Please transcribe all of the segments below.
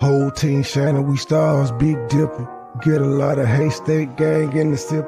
Whole team shining, we stars, big dipper. Get a lot of hate, state gang in the sip.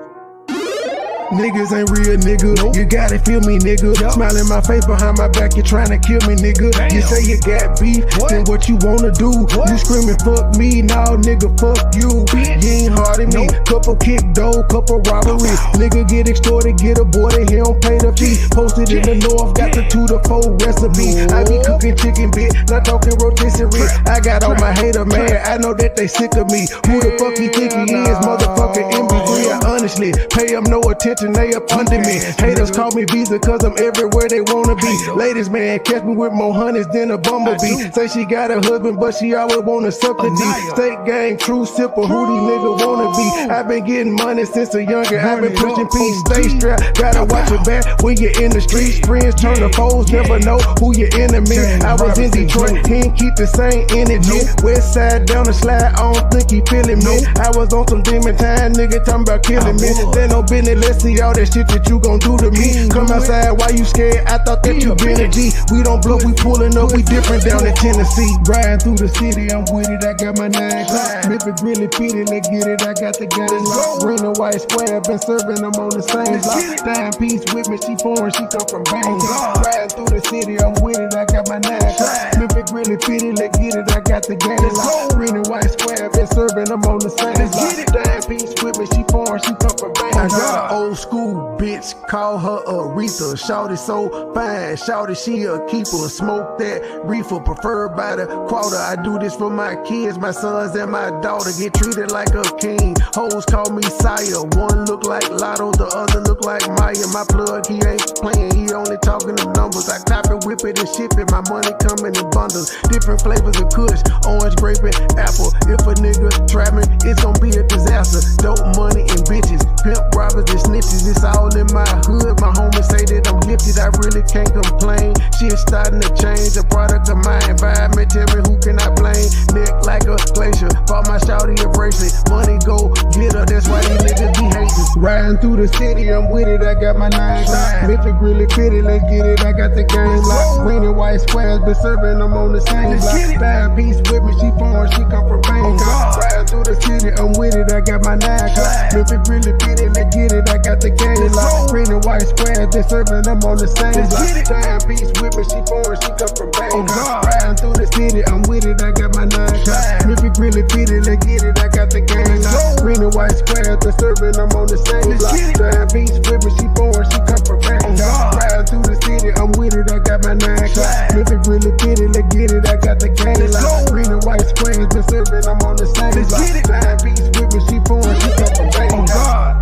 Niggas ain't real, nigga. Nope. You gotta feel me, nigga. Yep. Smile in my face behind my back, you tryna kill me, nigga. Damn. You say you got beef, then what you wanna do? What? You screaming, fuck me, nah, nigga, fuck you. Bitch. You ain't hard at me. Nope. Couple kick dough, couple robberies. Nigga get extorted, get aborted, he don't pay the fee. Posted in the north, got the 2 to 4 recipe. I be cooking chicken, bitch, not talking rotisserie. I got all my hater, man, I know that they sick of me. Who the fuck he think he is, motherfucking MP3? I honestly pay him no attention. They up under me. Haters call me Visa cause I'm everywhere they wanna be. Ladies, man, catch me with more honeys than a bumblebee. Say she got a husband, but she always wanna suck a D. State gang, true sipper, who these niggas wanna be? I've been getting money since a younger. I've been pushing peace, stay strapped. Gotta watch your back when you're in the streets. Friends turn to foes, never know who your enemy. I was in Detroit, he ain't keep the same energy. West side down the slide, I don't think he feeling me. I was on some demon time, nigga talking about killing me. They no business, let's see all that shit that you gon' do to me. Come outside, why you scared? I thought that you been a G. We don't bluff, we pulling up, we different down in Tennessee. Riding through the city, I'm with it, I got my 9 o'clock. If it really pity, let's get it, I got the gun locked. Green and white square, been serving them on the same block. Dime piece with me, she foreign, she come from Bangkok. Riding through the city, I'm with it, I got my 9 o'clock. If it really pity, let's get it, I got the gun locked. Green and white square, been serving them on the same block. Dime piece with me, she foreign, she come from Bangkok. I got an old school bitch, call her Aretha. Shawty so fine, shawty she a keeper. Smoke that reefer, preferred by the quarter. I do this for my kids, my sons and my daughter. Get treated like a king. Hoes call me sire. One look like Lotto, the other look like Maya. My plug, he ain't playing, he only talking the numbers. I cop it, whip it, and ship it. My money coming in bundles. Different flavors of kush, orange, grape, and apple. If a nigga trap me, it's gonna be a disaster. Dope money and bitches, pimp robbers and snitches. It's all in my hood. My homies say that I'm gifted, I really can't complain. Shit starting to change, a product of my environment. Tell me who can I blame? Neck like a glacier, bought my shawty a bracelet. Money go get her, that's why these niggas be hating. Riding through the city, I'm with it, I got my 9 o'clock. If it really fitted, let's get it, I got the game locked. Green and white squares, been serving them on the same block. Dime piece with me, she foreign, she come from Bangkok. Riding through the city, I'm with it, I got my 9 o'clock. If it really fitted, let's get it, I got the game locked. Green and white squares, they serving them on the same block. Dime piece with me, she foreign, she come from Bangkok. Riding through the city, I'm with it, I got my 9 o'clock. If it really fitted, let's get it, I got the game locked. Green and white squares, they serving them on the same block. Dime piece with me, she foreign, she come from Bangkok. Riding through the city, I'm with it, I got my 9 o'clock. If it really fitted, let's get it, I got the game locked. Green and white squares, they serving them on the same block. Dime piece with me, she foreign, she come from Bangkok.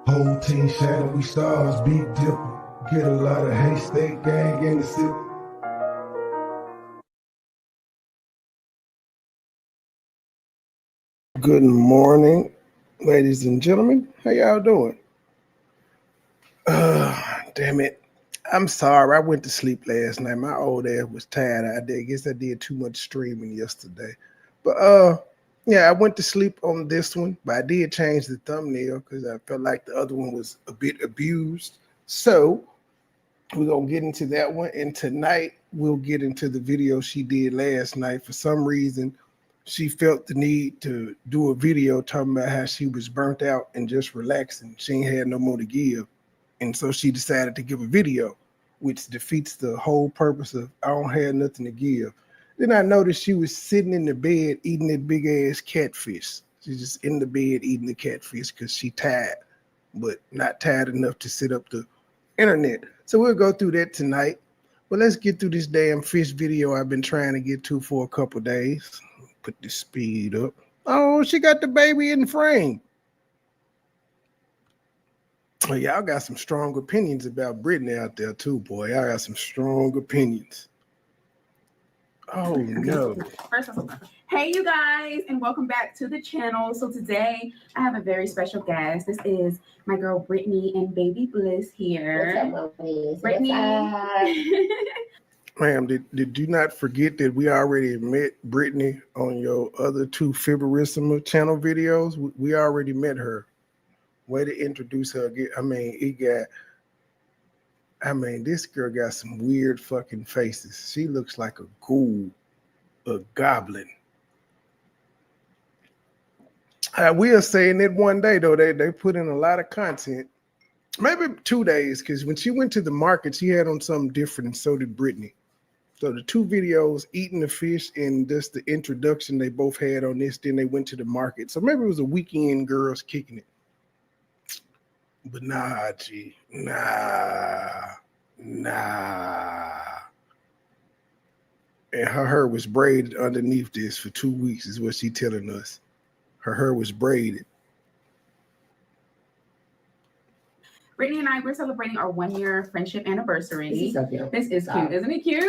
Whole team shining, we stars, big dipper. Get a lot of hate, state gang in the sip. Good morning, ladies and gentlemen. How y'all doing? Damn it. I'm sorry. I went to sleep last night. My old ass was tired. I guess I did too much streaming yesterday. But yeah, I went to sleep on this one, but I did change the thumbnail because I felt like the other one was a bit abused. So we're going to get into that one. And tonight we'll get into the video she did last night. For some reason, she felt the need to do a video talking about how she was burnt out and just relaxing. She ain't had no more to give. And so she decided to give a video, which defeats the whole purpose of I don't have nothing to give. Then I noticed she was sitting in the bed eating that big ass catfish. She's just in the bed eating the catfish because she tired, but not tired enough to sit up the internet. So we'll go through that tonight. But let's get through this damn fish video I've been trying to get to for a couple days. Put the speed up. Oh, she got the baby in the frame. Oh, y'all got some strong opinions about Brittany out there too, boy. Y'all got some strong opinions. Oh no. First, hey you guys, and welcome back to the channel. So today I have a very special guest. This is my girl Brittany and baby Bliss here. What's up, Brittany. Ma'am, did you not forget that we already met Brittany on your other 2 Fibrissima channel videos? We already met her. Way to introduce her. I mean, it got I mean, this girl got some weird fucking faces. She looks like a ghoul, a goblin. I will say in it one day though, they put in a lot of content. Maybe 2 days, because when she went to the market, she had on something different, and so did Brittany. So the two videos, eating the fish and just the introduction they both had on this, then they went to the market. So maybe it was a weekend girls kicking it. But nah, G, nah. And her hair was braided underneath this for 2 weeks, is what she telling us. Her hair was braided. Brittany and I, we're celebrating our 1-year friendship anniversary. This is so cute. This is cute. Isn't it cute?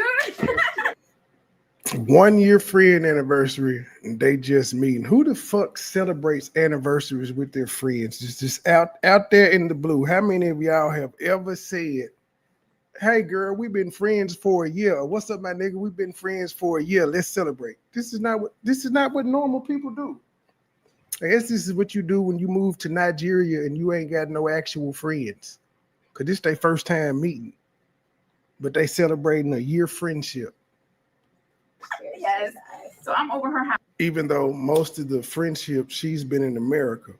1 year friend anniversary, and they just meeting. Who the fuck celebrates anniversaries with their friends? Just out there in the blue. How many of y'all have ever said, hey girl, we've been friends for a year. Or, what's up, my nigga? We've been friends for a year. Let's celebrate. This is not what normal people do. I guess this is what you do when you move to Nigeria and you ain't got no actual friends. Cause this their first time meeting. But they celebrating a year friendship. Yes. So I'm over her house. Even though most of the friendship she's been in America.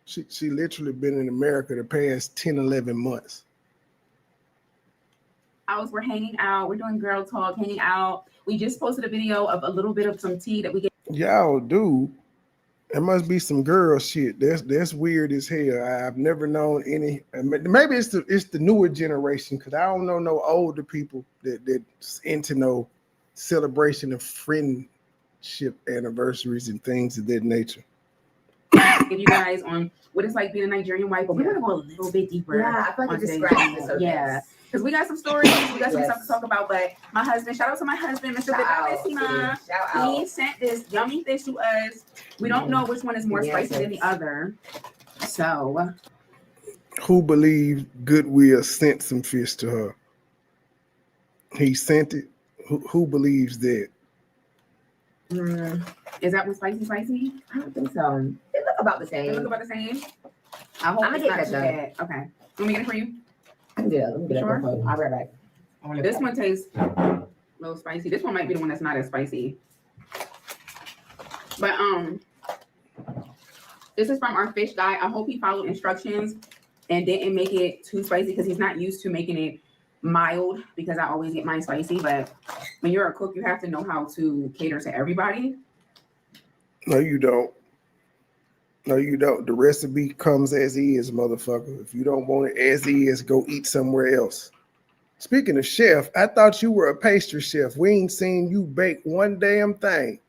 She literally been in America the past 10, 11 months. We're hanging out. We're doing girl talk, hanging out. We just posted a video of a little bit of some tea that we get. Y'all do. It must be some girl shit. That's weird as hell. I've never known any. Maybe it's the newer generation, because I don't know no older people that's into no celebration of friendship anniversaries and things of that nature. Give you guys on what it's like being a Nigerian wife, but we're gonna go a little bit deeper. Yeah, I feel like it describes the surface. Yeah, because we got some stories, we got some stuff to talk about. But my husband, shout out to my husband, Mr. Bellissima. He sent this yummy fish to us. We don't know which one is more spicy than the other. So, who believes Goodwill sent some fish to her? He sent it. Who believes that? Is that one spicy? I don't think so. They look about the same. They look about the same. I hope I'm it's gonna not get too that bad. Okay, let me get it for you. Yeah, let me get Sure. it. I'll be right back. This one tastes a little spicy. This one might be the one that's not as spicy. But this is from our fish guy. I hope he followed instructions and didn't make it too spicy, because he's not used to making it mild, because I always get mine spicy. But when you're a cook, you have to know how to cater to everybody. No, you don't. No, you don't. The recipe comes as is, motherfucker. If you don't want it as is, go eat somewhere else. Speaking of chef, I thought you were a pastry chef. We ain't seen you bake one damn thing,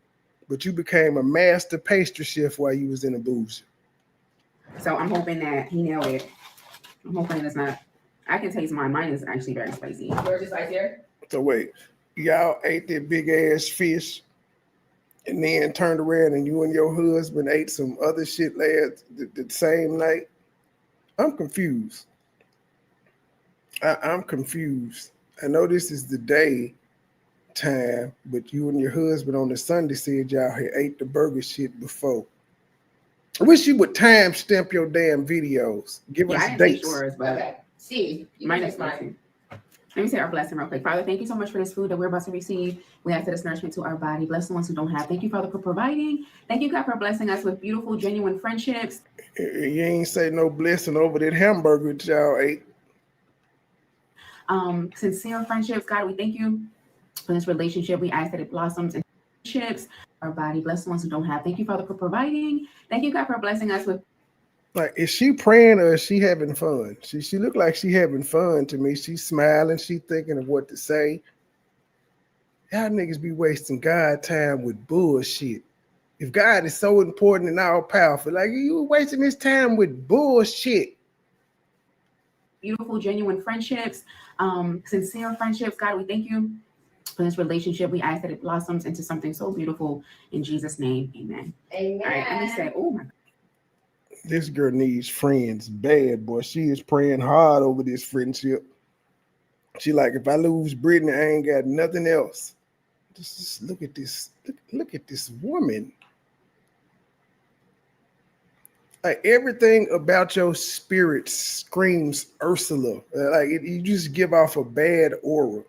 but you became a master pastry chef while you was in a booze. So I'm hoping that he nailed it. I'm hoping it's not. I can taste mine. Mine is actually very spicy. Where's this right here? So wait, y'all ate that big ass fish and then turned around and you and your husband ate some other shit last the same night? I'm confused. I'm confused. I know this is the day time, but you and your husband on the Sunday said y'all had ate the burger shit before. I wish you would time stamp your damn videos. Give us I didn't dates. take yours, but Okay. See, mine is spicy. Let me say our blessing real quick. Father, thank you so much for this food that we're about to receive. We ask that it's nourishment to our body. Bless the ones who don't have. Thank you, Father, for providing. Thank you, God, for blessing us with beautiful, genuine friendships. You ain't say no blessing over that hamburger that y'all ate. Sincere friendships. God, we thank you for this relationship. We ask that it blossoms in friendships. Our body. Bless the ones who don't have. Thank you, Father, for providing. Thank you, God, for blessing us with. Like, is she praying or is she having fun? She looked like she having fun to me. She's smiling. She thinking of what to say. Y'all niggas be wasting God time with bullshit. If God is so important and all powerful, like, you wasting this time with bullshit. Beautiful, genuine friendships, sincere friendships. God, we thank you for this relationship. We ask that it blossoms into something so beautiful. In Jesus' name, amen. Amen. All right, let me say, oh my God. This girl needs friends bad, boy. She is praying hard over this friendship. She like, if I lose Brittany, I ain't got nothing else. Just look at this. Look at this woman. Like everything about your spirit screams Ursula. You just give off a bad aura.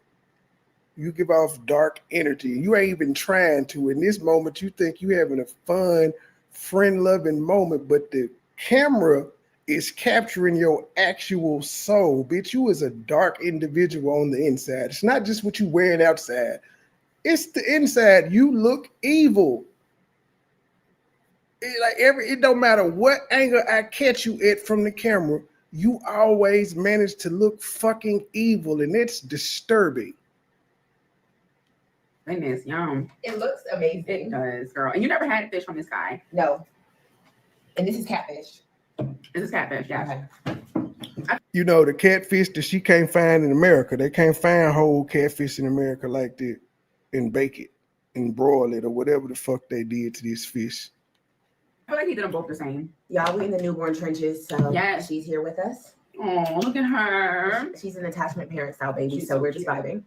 You give off dark energy. You ain't even trying to. In this moment, you think you having a fun, friend-loving moment, but the camera is capturing your actual soul. Bitch, you is a dark individual on the inside. It's not just what you wearing outside. It's the inside. You look evil. It don't matter what angle I catch you at from the camera, you always manage to look fucking evil, and it's disturbing. Goodness, yum. It looks amazing. It does, girl. And you never had fish from this guy. No. And this is catfish. This is catfish, yeah. Okay. You know, the catfish that she can't find in America, they can't find whole catfish in America like that and bake it and broil it or whatever the fuck they did to this fish. I feel like he did them both the same. Y'all, we're in the newborn trenches, so Yes. she's here with us. Oh, look at her. She's an attachment parent style baby, She's so so we're just cute. vibing.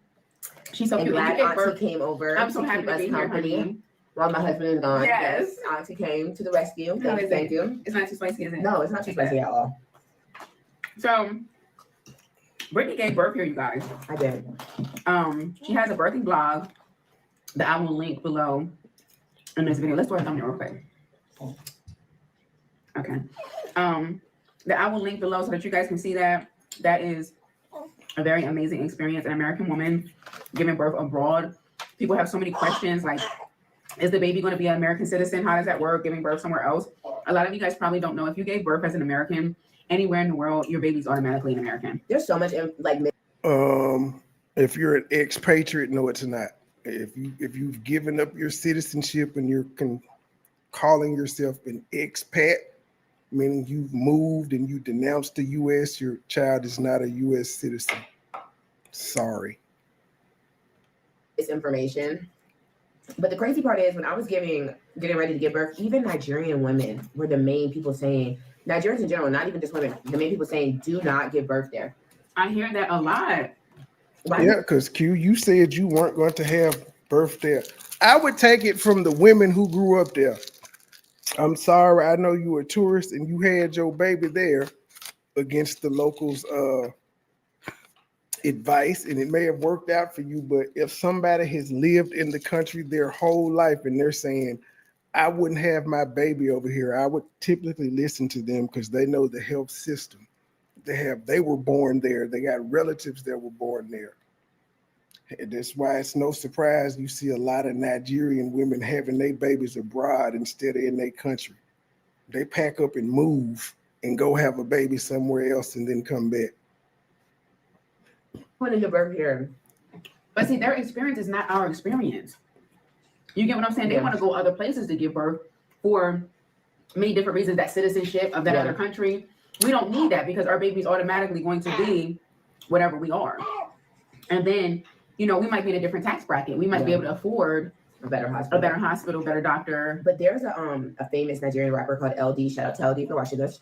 She's so And cute. glad You gave Auntie birth. came over. I'm so happy keep to us be here, company honey. while my husband is gone. Yes. Auntie came to the rescue. How is Thank it? you. It's not too spicy, is it? No, it's not too spicy at all. So, Brittany gave birth here, you guys. I did. She has a birthing blog that I will link below in this video. Let's do a thumbnail real quick. Okay. That I will link below so that you guys can see that. That is a very amazing experience. An American woman giving birth abroad. People have so many questions like, is the baby going to be an American citizen? How does that work? Giving birth somewhere else? A lot of you guys probably don't know. If you gave birth as an American anywhere in the world, your baby's automatically an American. There's so much If you're an expatriate, no, it's not. If you've given up your citizenship and you're calling yourself an expat, meaning you've moved and you denounced the U.S., your child is not a U.S. citizen. Sorry. this information. But the crazy part is when I was getting ready to give birth, even Nigerian women were the main people saying, Nigerians in general, not even just women, the main people saying, do not give birth there. I hear that a lot. Why? Yeah, because Q, you said you weren't going to have birth there. I would take it from the women who grew up there. I'm sorry, I know you were a tourist and you had your baby there against the locals' advice, and it may have worked out for you, but if somebody has lived in the country their whole life and they're saying, I wouldn't have my baby over here, I would typically listen to them because they know the health system. They were born there. They got relatives that were born there. And that's why it's no surprise you see a lot of Nigerian women having their babies abroad instead of in their country. They pack up and move and go have a baby somewhere else and then come back. Want to give birth here? But see, their experience is not our experience. You get what I'm saying? They Yeah. want to go other places to give birth for many different reasons. That citizenship of that Yeah. other country. We don't need that because our baby's automatically going to be whatever we are. And then, you know, we might be in a different tax bracket. We might be Yeah. able to afford A better hospital. better doctor. But there's a famous Nigerian rapper called LD. Shout out to LD for watching this.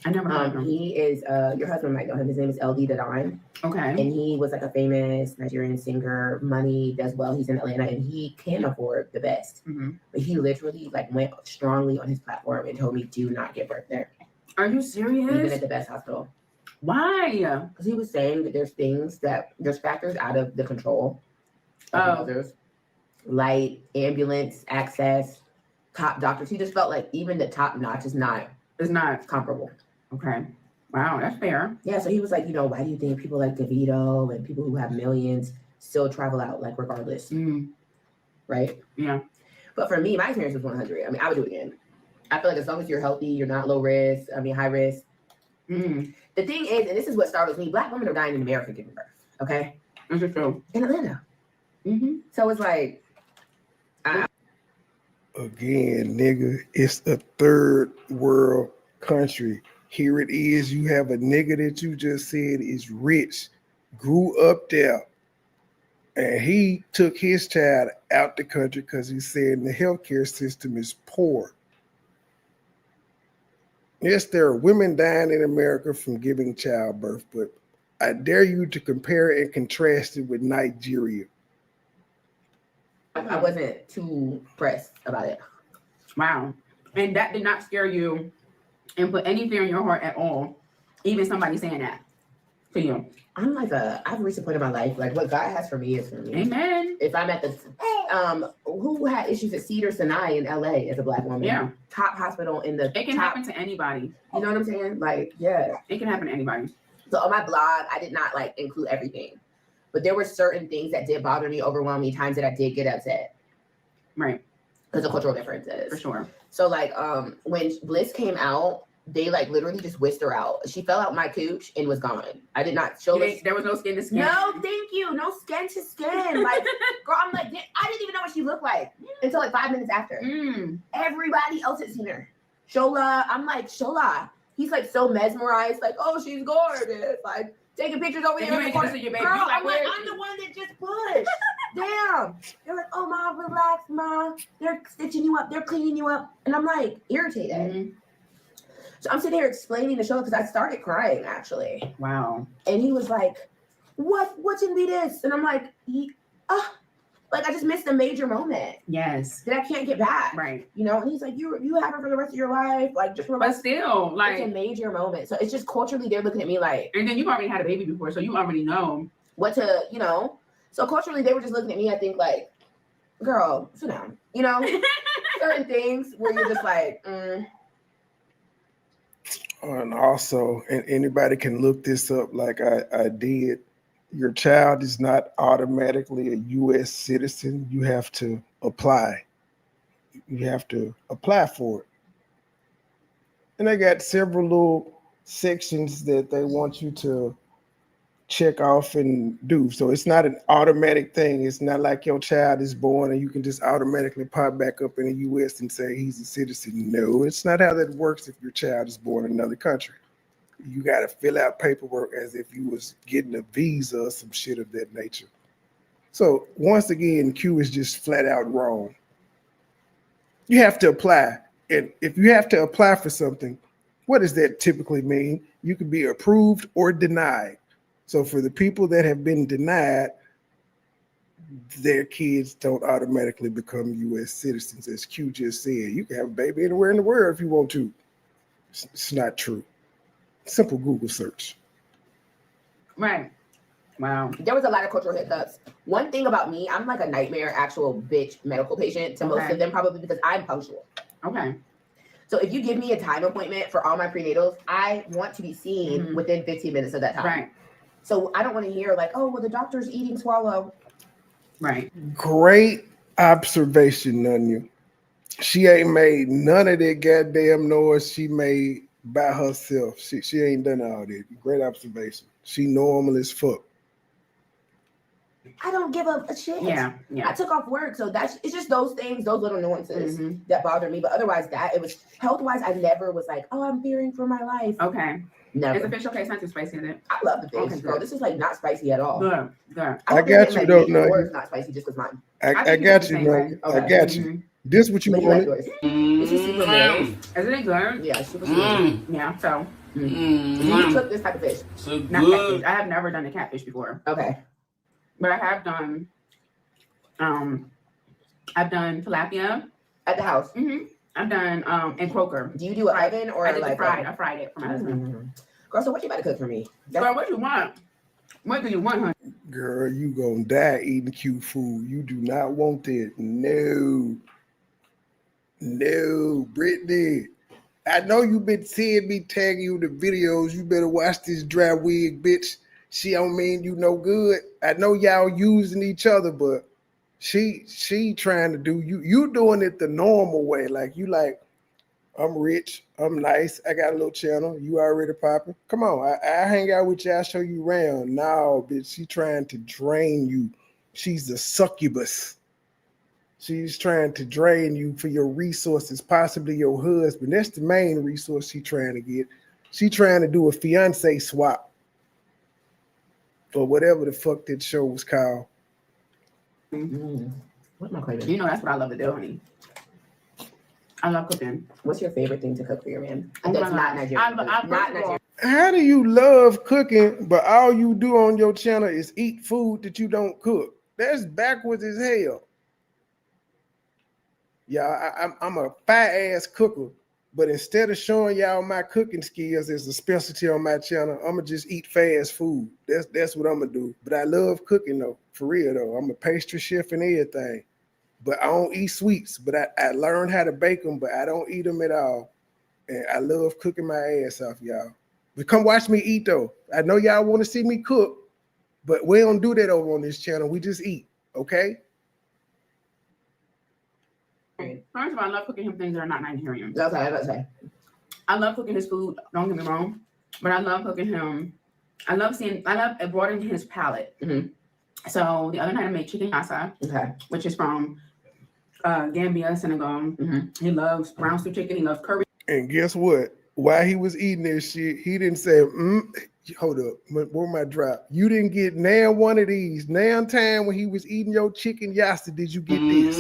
I never heard of him. He is your husband might know him. His name is LD the Dime. Okay. And he was like a famous Nigerian singer. Money does well. He's in Atlanta and he can afford the best. Mhm. But he literally like went strongly on his platform and told me, do not give birth there. Are you Even serious? at the best hospital. Why? Because he was saying that there's factors out of the control of Oh. mothers. Light, ambulance, access, top doctors. He just felt like even the top notch is not It's not. comparable. Okay. Wow, that's fair. Yeah, so he was like, why do you think people like DeVito and people who have millions still travel out, like regardless, Mm, right? yeah. But for me, my experience was 100. I mean, I would do it again. I feel like as long as you're healthy, you're not low risk, high risk. Mm, The thing is, and this is what startles me, Black women are dying in America giving birth, okay? this is true. In Atlanta. Mm-hmm. So it's like, Again, nigga, it's a third world country. Here it is. You have a nigga that you just said is rich, grew up there, and he took his child out the country because he said the healthcare system is poor. Yes, there are women dying in America from giving childbirth, but I dare you to compare and contrast it with Nigeria. I wasn't too pressed about it. Wow. And that did not scare you and put any fear in your heart at all, even somebody saying that to you. I'm like I've reached a point in my life, like what God has for me is for me. Amen. If I'm at the, who had issues at Cedar Sinai in LA as a Black woman? Yeah. Top hospital in the It can top, happen to anybody. You know what I'm saying? Like, yeah. It can happen to anybody. So on my blog, I did not like include everything, but there were certain things that did bother me, overwhelm me, times that I did get upset. Right. Because of cultural differences. For sure. So like when Bliss came out, they like literally just whisked her out. She fell out my cooch and was gone. I did not show this. There was no skin to skin. No, thank you. No skin to skin. Like, girl, I'm like, I didn't even know what she looked like until like 5 minutes after. Everybody else had seen her. Shola, I'm like, Shola. He's like so mesmerized, like, oh, she's gorgeous. Like, taking pictures over here. Girl, I'm like, I'm the one that just pushed. Damn. They're like, oh, Ma, relax, Ma. They're stitching you up. They're cleaning you up. And I'm like, irritated. So I'm sitting here explaining the show because I started crying, actually. Wow. And he was like, what can be this? And I'm like, like I just missed a major moment. Yes. That I can't get back. Right. You know, and he's like, you have it for the rest of your life. Like, just relax. But still, like, it's a major moment. So it's just culturally, they're looking at me like. And then you've already had a baby before, so you already know what to, you know. So culturally, they were just looking at me, I think, like, girl, sit down. You know, certain things where you're just like, And also, and anybody can look this up like I did, your child is not automatically a U.S. citizen. You have to apply. You have to apply for it. And they got several little sections that they want you to check off and do. So it's not an automatic thing. It's not like your child is born and you can just automatically pop back up in the U.S. and say he's a citizen. No, it's not how that works if your child is born in another country. You got to fill out paperwork as if you was getting a visa or some shit of that nature. So once again, Q is just flat out wrong. You have to apply. And if you have to apply for something, what does that typically mean? You can be approved or denied. So for the people that have been denied, their kids don't automatically become U.S. citizens. As Q just said, you can have a baby anywhere in the world if you want to. It's not true. Simple Google search. Right. Wow. There was a lot of cultural hiccups. One thing about me, I'm like a nightmare actual bitch medical patient to most of them, probably because I'm punctual. Okay. So if you give me a time appointment for all my prenatals, I want to be seen within 15 minutes of that time. Right. So I don't want to hear like, oh, well, the doctor's eating swallow. Right. Great observation, Nunya. She ain't made none of that goddamn noise she made by herself. She ain't done all that. Great observation. She normal as fuck. I don't give a shit. Yeah. I took off work, so it's just those things, those little nuances that bother me. But otherwise, it was health-wise. I never was like, oh, I'm fearing for my life. Okay. Never. Is the fish okay? It's not too spicy, is it? I love the fish, bro. This is like not spicy at all. Good. I got you, though. No, it's not spicy just because mine. I got you, man. I got you. This what you wanted. This is super good. Isn't it good? Yeah, super good. Yeah. So. You cook this type of fish? So Not good. catfish. I have never done the catfish before. Okay. But I have done. I've done tilapia At the house. I've done and croaker. Do you do an oven or I did like fried? I fried it for my husband. Girl, so what you about to cook for me? Girl, what you want? What do you want, honey? Girl, you gonna die eating cute food. You do not want that. No, Brittany. I know you been seeing me tagging you the videos. You better watch this dry wig, bitch. She don't mean you no good. I know y'all using each other, but she trying to do you doing it the normal way. Like you like, I'm rich, I'm nice, I got a little channel, you already popping. Come on, I hang out with you, I show you around. No, bitch, she trying to drain you. She's a succubus. She's trying to drain you for your resources, possibly your husband. That's the main resource she trying to get. She trying to do a fiance swap. Or whatever the fuck that show was called. What am I craving? You know that's what I love to do, honey. I love cooking. What's your favorite thing to cook for your man? Oh That's not Nigerian. not Nigerian. How do you love cooking, but all you do on your channel is eat food that you don't cook? That's backwards as hell. Yeah, I'm a fat ass cooker, But instead of showing y'all my cooking skills as a specialty on my channel, I'm gonna just eat fast food. That's what I'm gonna do. But I love cooking though, for real though. I'm a pastry chef and everything. But I don't eat sweets. But I learned how to bake them, but I don't eat them at all. And I love cooking my ass off, y'all. But come watch me eat though. I know y'all want to see me cook, but we don't do that over on this channel. We just eat, okay? First of all, I love cooking him things that are not Nigerian. That's what I was about to say. I love cooking his food. Don't get me wrong, but I love cooking him. I love broadening his palate. Mm-hmm. So the other night I made chicken yassa, Okay. which is from Gambia, Senegal. Mm-hmm. He loves brown stew chicken. He loves curry. And guess what? While he was eating this shit, he didn't say, hold up, where my drop? You didn't get now one of these. Now time when he was eating your chicken yassa, did you get this?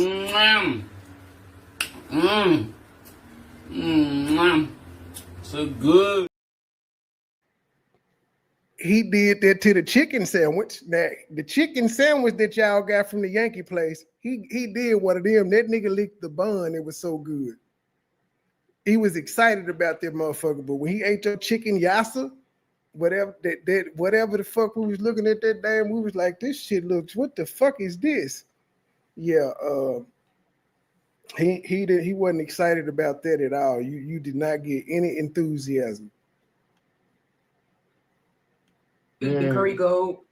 So good. He did that to the chicken sandwich. Now, the chicken sandwich that y'all got from the Yankee place, he did one of them. That nigga licked the bun. It was so good. He was excited about that motherfucker. But when he ate your chicken yassa, whatever whatever the fuck we was looking at that damn, we was like, this shit looks, what the fuck is this? Yeah, he wasn't excited about that at all. You did not get any enthusiasm. The curry goat.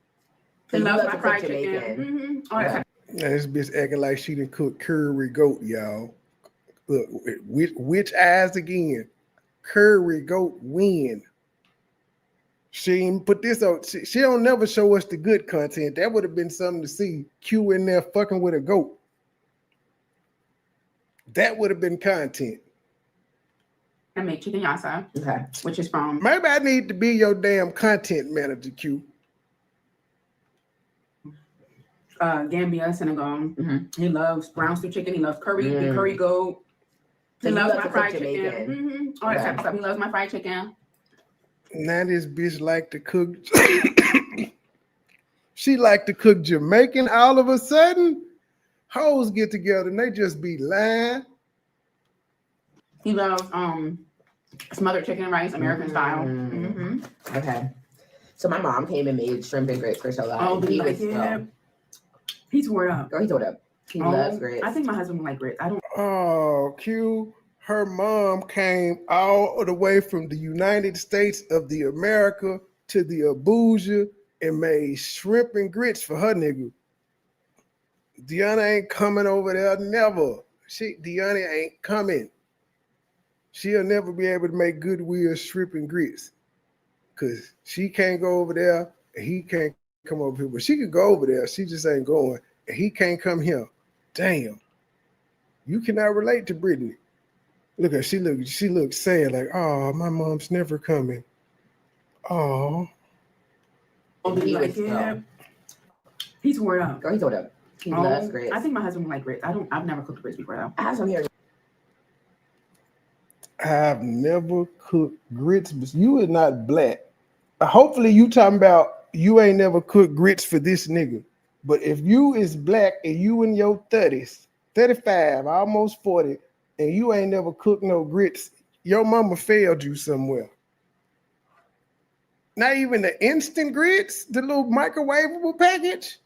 He He loves loves my a fried good chicken. Jamaican. Oh, that's Now, this bitch acting like she didn't cook curry goat, y'all. Look, which eyes again? Curry goat win. She ain't put this out. She don't never show us the good content. That would have been something to see. Q in there fucking with a goat. That would have been content. I made chicken yassa, Okay. which is from Maybe I need to be your damn content manager, Q. Gambia, Senegal. Mm-hmm. He loves brown stew chicken. He loves curry, the Mm. curry goat. So He he loves loves my a fried good chicken. Jamaican. All that Okay. type of stuff. He loves my fried chicken. Now this bitch like to cook. She like to cook Jamaican all of a sudden. Hoes get together and they just be lying. He loves smothered chicken and rice, American style. Mm. Okay. So my mom came and made shrimp and grits for so long. Oh, do you like it? He tore it up. Girl, he told up. He loves grits. I think my husband would like grits. I don't. Oh, Q. Her mom came all the way from the United States of the America to the Abuja and made shrimp and grits for her nigga. Deanna ain't coming over there, never. Deanna ain't coming. She'll never be able to make goodwill shrimp and grits because she can't go over there and he can't come over here. But she could go over there. She just ain't going and he can't come here. Damn. You cannot relate to Brittany. Look at she looks sad, like, oh, my mom's never coming. Oh. Oh, do He you like was, it? He tore it up. Girl, he told up. He loves grits. I think my husband would like grits. I've never cooked grits before though. I have some here. I've never cooked grits, but you are not black. Hopefully you talking about you ain't never cooked grits for this nigga. But if you is black and you in your 30s, 35, almost 40, and you ain't never cooked no grits, your mama failed you somewhere. Not even the instant grits, the little microwavable package.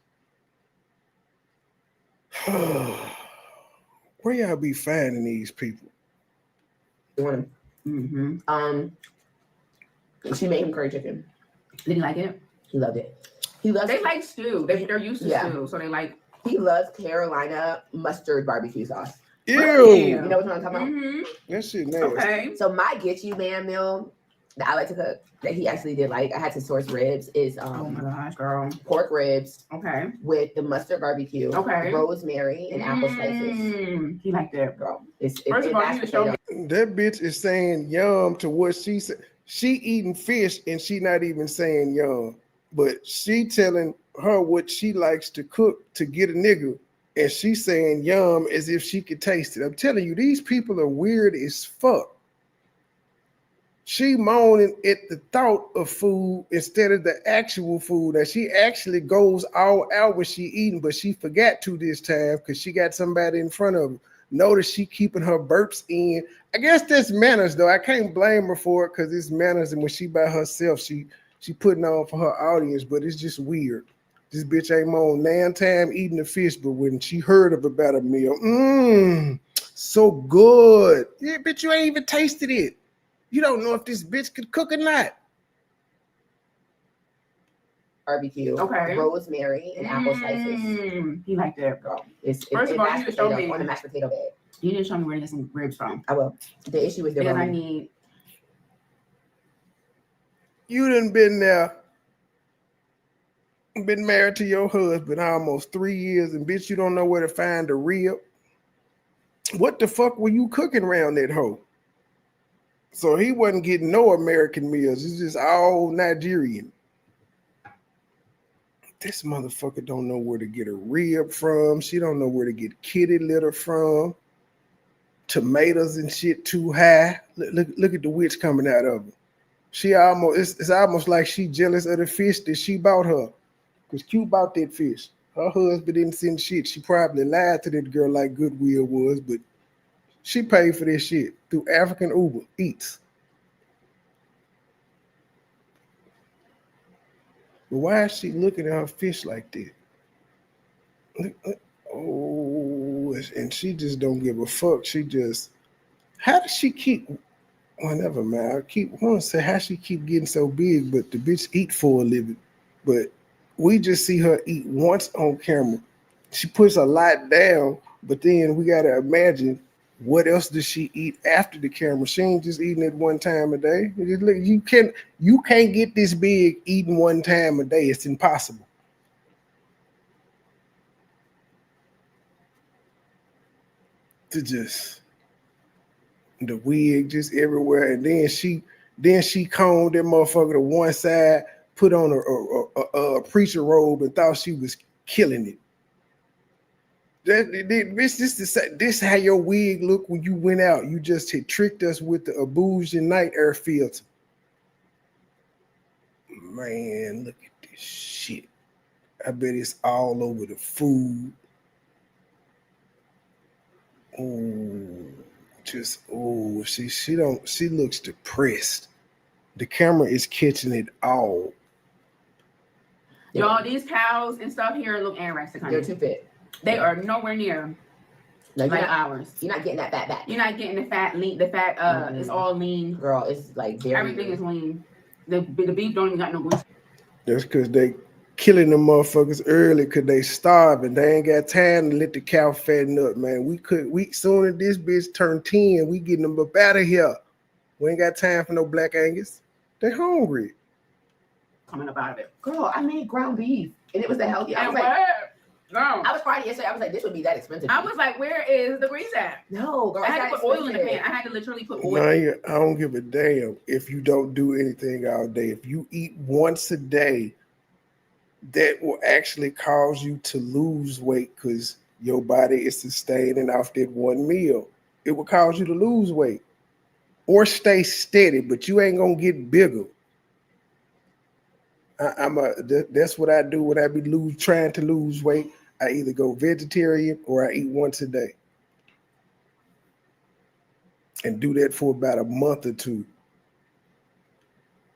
Where y'all be finding these people? You want him? She made him curry chicken. Did he like it? He loved it. He loves. They like stew. They're used to stew, so they like. He loves Carolina mustard barbecue sauce. Ew. Really? You know what I'm talking about? Mm-hmm. That shit nasty. Okay. So my get you man meal that I like to cook that he actually did like. I had to source ribs. Is Oh my gosh, girl. pork ribs Okay. with the mustard barbecue, Okay. rosemary, and apple slices. He liked it. Girl, First of all, you need to show me. That bitch is saying yum to what she said. She eating fish and she not even saying yum, but she telling her what she likes to cook to get a nigga, and she saying yum as if she could taste it. I'm telling you, these people are weird as fuck. She moaning at the thought of food instead of the actual food. And she actually goes all out when she eating, but she forgot to this time because she got somebody in front of her. Notice she keeping her burps in. I guess that's manners though. I can't blame her for it because it's manners, and when she by herself, she putting on for her audience, but it's just weird. This bitch ain't on nan time eating the fish, but when she heard about a meal, so good. Yeah, bitch, you ain't even tasted it. You don't know if this bitch could cook or not. Barbecue, Okay. rosemary, and apple slices. You like that, Girl, it's First of all, you mashed need to show potato me. on a mashed potato bag. You didn't show me where to get some ribs from. I will. The issue is the Because I Roman. need. You done been there, been married to your husband almost 3 years, and bitch, you don't know where to find a rib. What the fuck were you cooking around that hoe? So he wasn't getting no American meals. It's just all Nigerian. This motherfucker don't know where to get a rib from. She don't know where to get kitty litter from. Tomatoes and shit too high. Look at the witch coming out of her. She almost, it's almost like she jealous of the fish that she bought her. Because Q bought that fish. Her husband didn't send shit. She probably lied to that girl like Goodwill was, but she paid for this shit through African Uber Eats. But why is she looking at her fish like that? Oh, and she just don't give a fuck. She just, how does she keep, well, never mind. I want to say how she keep getting so big, but the bitch eat for a living. But we just see her eat once on camera. She puts a lot down, but then we got to imagine what else does she eat after the camera? She ain't just eating it one time a day. You can't get this big eating one time a day. It's impossible. To just the wig just everywhere, and then she combed that motherfucker to one side, put on a preacher robe, and thought she was killing it. This how your wig look when you went out. You just had tricked us with the Abuja night air filter. Man, look at this shit. I bet it's all over the food. She looks depressed. The camera is catching it all. Y'all, these cows and stuff here look anorexic, honey. They're too fit. They are nowhere near like ours. You're not getting that fat back. You're not getting the fat lean. The fat is all lean. Girl, it's like very everything is lean. The beef don't even got no grease. That's because they killing the motherfuckers early because they starving. They ain't got time to let the cow fatten up, man. We soon as this bitch turn 10, we getting them up out of here. We ain't got time for no Black Angus. They hungry. Coming up out of it. Girl, I made ground beef and it was the healthy. I was like, no. I was Friday yesterday. I was like, this would be that expensive. I was like, where is the grease at? No, girl. I had to put oil in the pan. I had to literally put oil. No, I don't give a damn if you don't do anything all day. If you eat once a day, that will actually cause you to lose weight because your body is sustaining off that one meal. It will cause you to lose weight or stay steady, but you ain't gonna get bigger. That's what I do when I be trying to lose weight. I either go vegetarian or I eat once a day, and do that for about a month or two.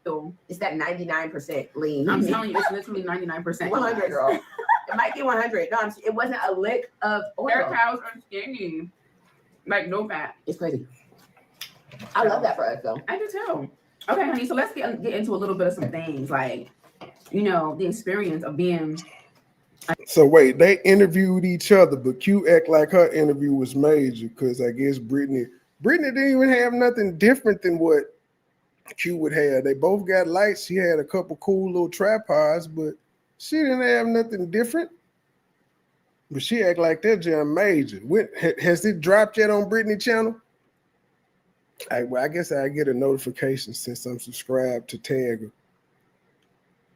So it's that 99% lean. I'm telling you, it's literally 99%. 100, girl. It might be 100. No, it wasn't a lick of oil. Their cows are skinny, like no fat. It's crazy. I love that for us, though. I do too. Okay, honey. So let's get into a little bit of some things, like the experience of being. So wait, they interviewed each other, but Q act like her interview was major because I guess Brittany didn't even have nothing different than what Q would have. They both got lights. She had a couple cool little tripods, but she didn't have nothing different. But she act like that jam major. Has it dropped yet on Brittany channel? I guess I get a notification since I'm subscribed to tag her.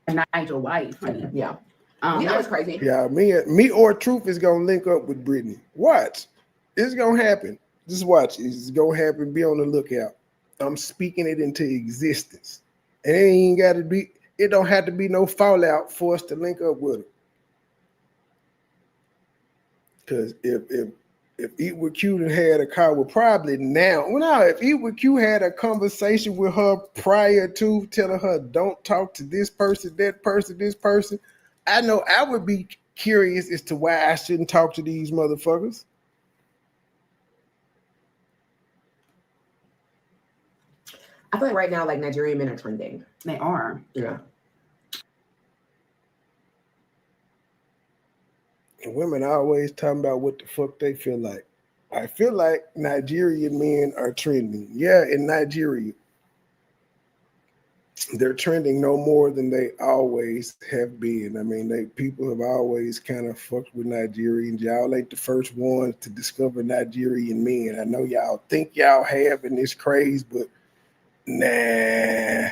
And not your wife, honey. Yeah. It's crazy. Yeah, me or Truth is gonna link up with Brittany. Watch. It's gonna happen. Just watch. It's gonna happen. Be on the lookout. I'm speaking it into existence. And it don't have to be no fallout for us to link up with her. Because if if Eat With Q had a car, well, probably now. Well, now, if Eat With Q had a conversation with her prior to telling her, don't talk to this person, that person, this person, I know I would be curious as to why I shouldn't talk to these motherfuckers. I feel like right now, like Nigerian men are trending. They are. Yeah. And women always talking about what the fuck they feel like. I feel like Nigerian men are trending. Yeah, in Nigeria, they're trending no more than they always have been. I mean, people have always kind of fucked with Nigerians. Y'all ain't the first ones to discover Nigerian men. I know y'all think y'all have in this craze, but nah.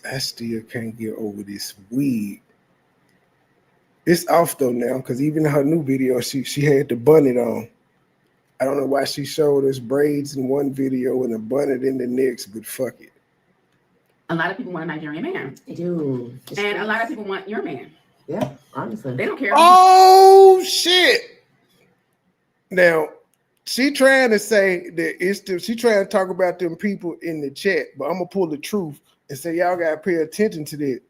I still can't get over this wig. It's off though now, because even in her new video, she had the bonnet on. I don't know why she showed us braids in one video and a bonnet in the next, but fuck it. A lot of people want a Nigerian man. They do. And a lot of people want your man. Yeah, honestly. They don't care. Oh, shit. Now, she trying to say that she trying to talk about them people in the chat, but I'm going to pull the truth and say y'all got to pay attention to that.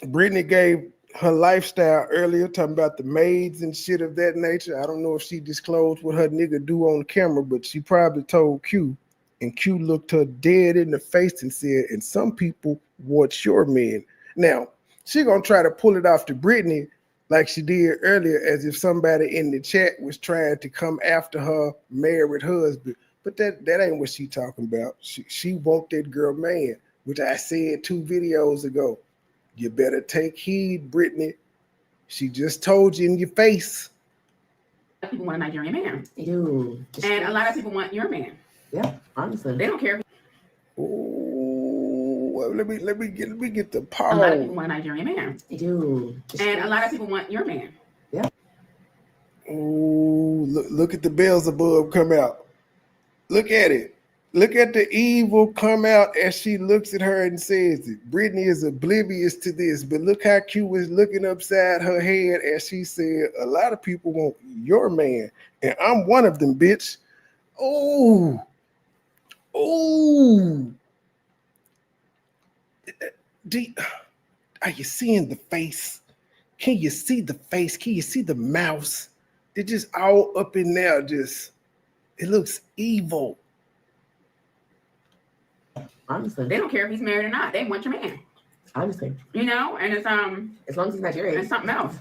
Brittany gave her lifestyle earlier, talking about the maids and shit of that nature. I don't know if she disclosed what her nigga do on camera, but she probably told Q, and Q looked her dead in the face and said, and some people want your men. Now, she gonna try to pull it off to Brittany like she did earlier, as if somebody in the chat was trying to come after her married husband. But that ain't what she talking about. She want that girl man, which I said 2 videos ago. You better take heed, Brittany. She just told you in your face. People want a Nigerian man. They do. And a lot of people want your man. Yeah, honestly. They don't care. Oh, let me get the power. A lot of people want a Nigerian man. They do. And a lot of people want your man. Yeah. Oh, look at the Beelzebub come out. Look at it. Look at the evil come out as she looks at her and says it. Brittany is oblivious to this, but look how Q was looking upside her head as she said, a lot of people want your man, and I'm one of them, bitch. Oh. Are you seeing the face? Can you see the face? Can you see the mouse? They're just all up in there. It looks evil. Honestly. They don't care if he's married or not. They want your man. Honestly. You know, and it's as long as he's Nigerian. It's something else.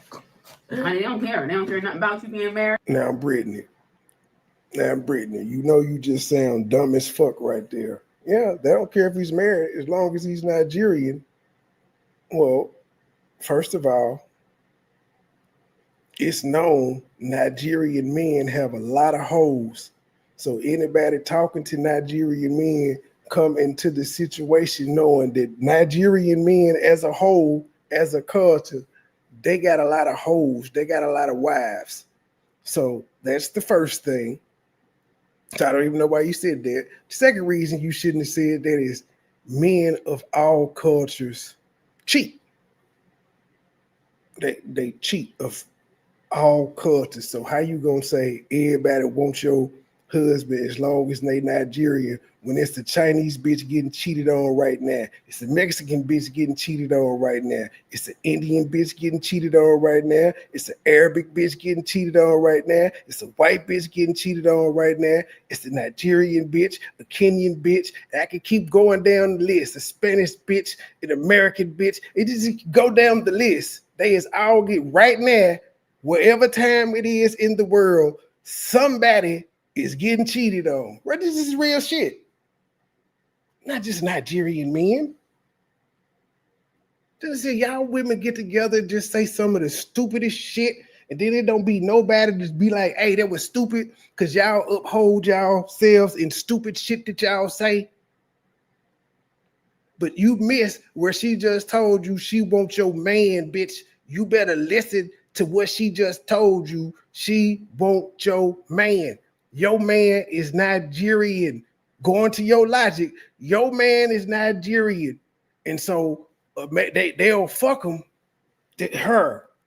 I mean, they don't care. They don't care nothing about you being married. Now, Brittany, you know you just sound dumb as fuck right there. Yeah, they don't care if he's married as long as he's Nigerian. Well, first of all, it's known Nigerian men have a lot of hoes. So anybody talking to Nigerian men come into the situation knowing that Nigerian men as a whole, as a culture, they got a lot of hoes. They got a lot of wives. So that's the first thing. So I don't even know why you said that. The second reason you shouldn't have said that is men of all cultures cheat. They cheat of all cultures. So how you gonna say everybody wants your husband as long as they Nigerian when it's the Chinese bitch getting cheated on right now? It's the Mexican bitch getting cheated on right now. It's the Indian bitch getting cheated on right now. It's the Arabic bitch getting cheated on right now. It's the white bitch getting cheated on right now. It's the Nigerian bitch, the Kenyan bitch. I can keep going down the list. The Spanish bitch, an American bitch. It just go down the list. They is all get right now, whatever time it is in the world, somebody is getting cheated on. Right? This is real shit. Not just Nigerian men. Just say y'all women get together and just say some of the stupidest shit, and then it don't be nobody just be like, hey, that was stupid, because y'all uphold y'all selves in stupid shit that y'all say. But you miss where she just told you she wants your man, bitch. You better listen to what she just told you. She wants your man. Your man is Nigerian. Going to your logic, your man is Nigerian. And so they'll fuck him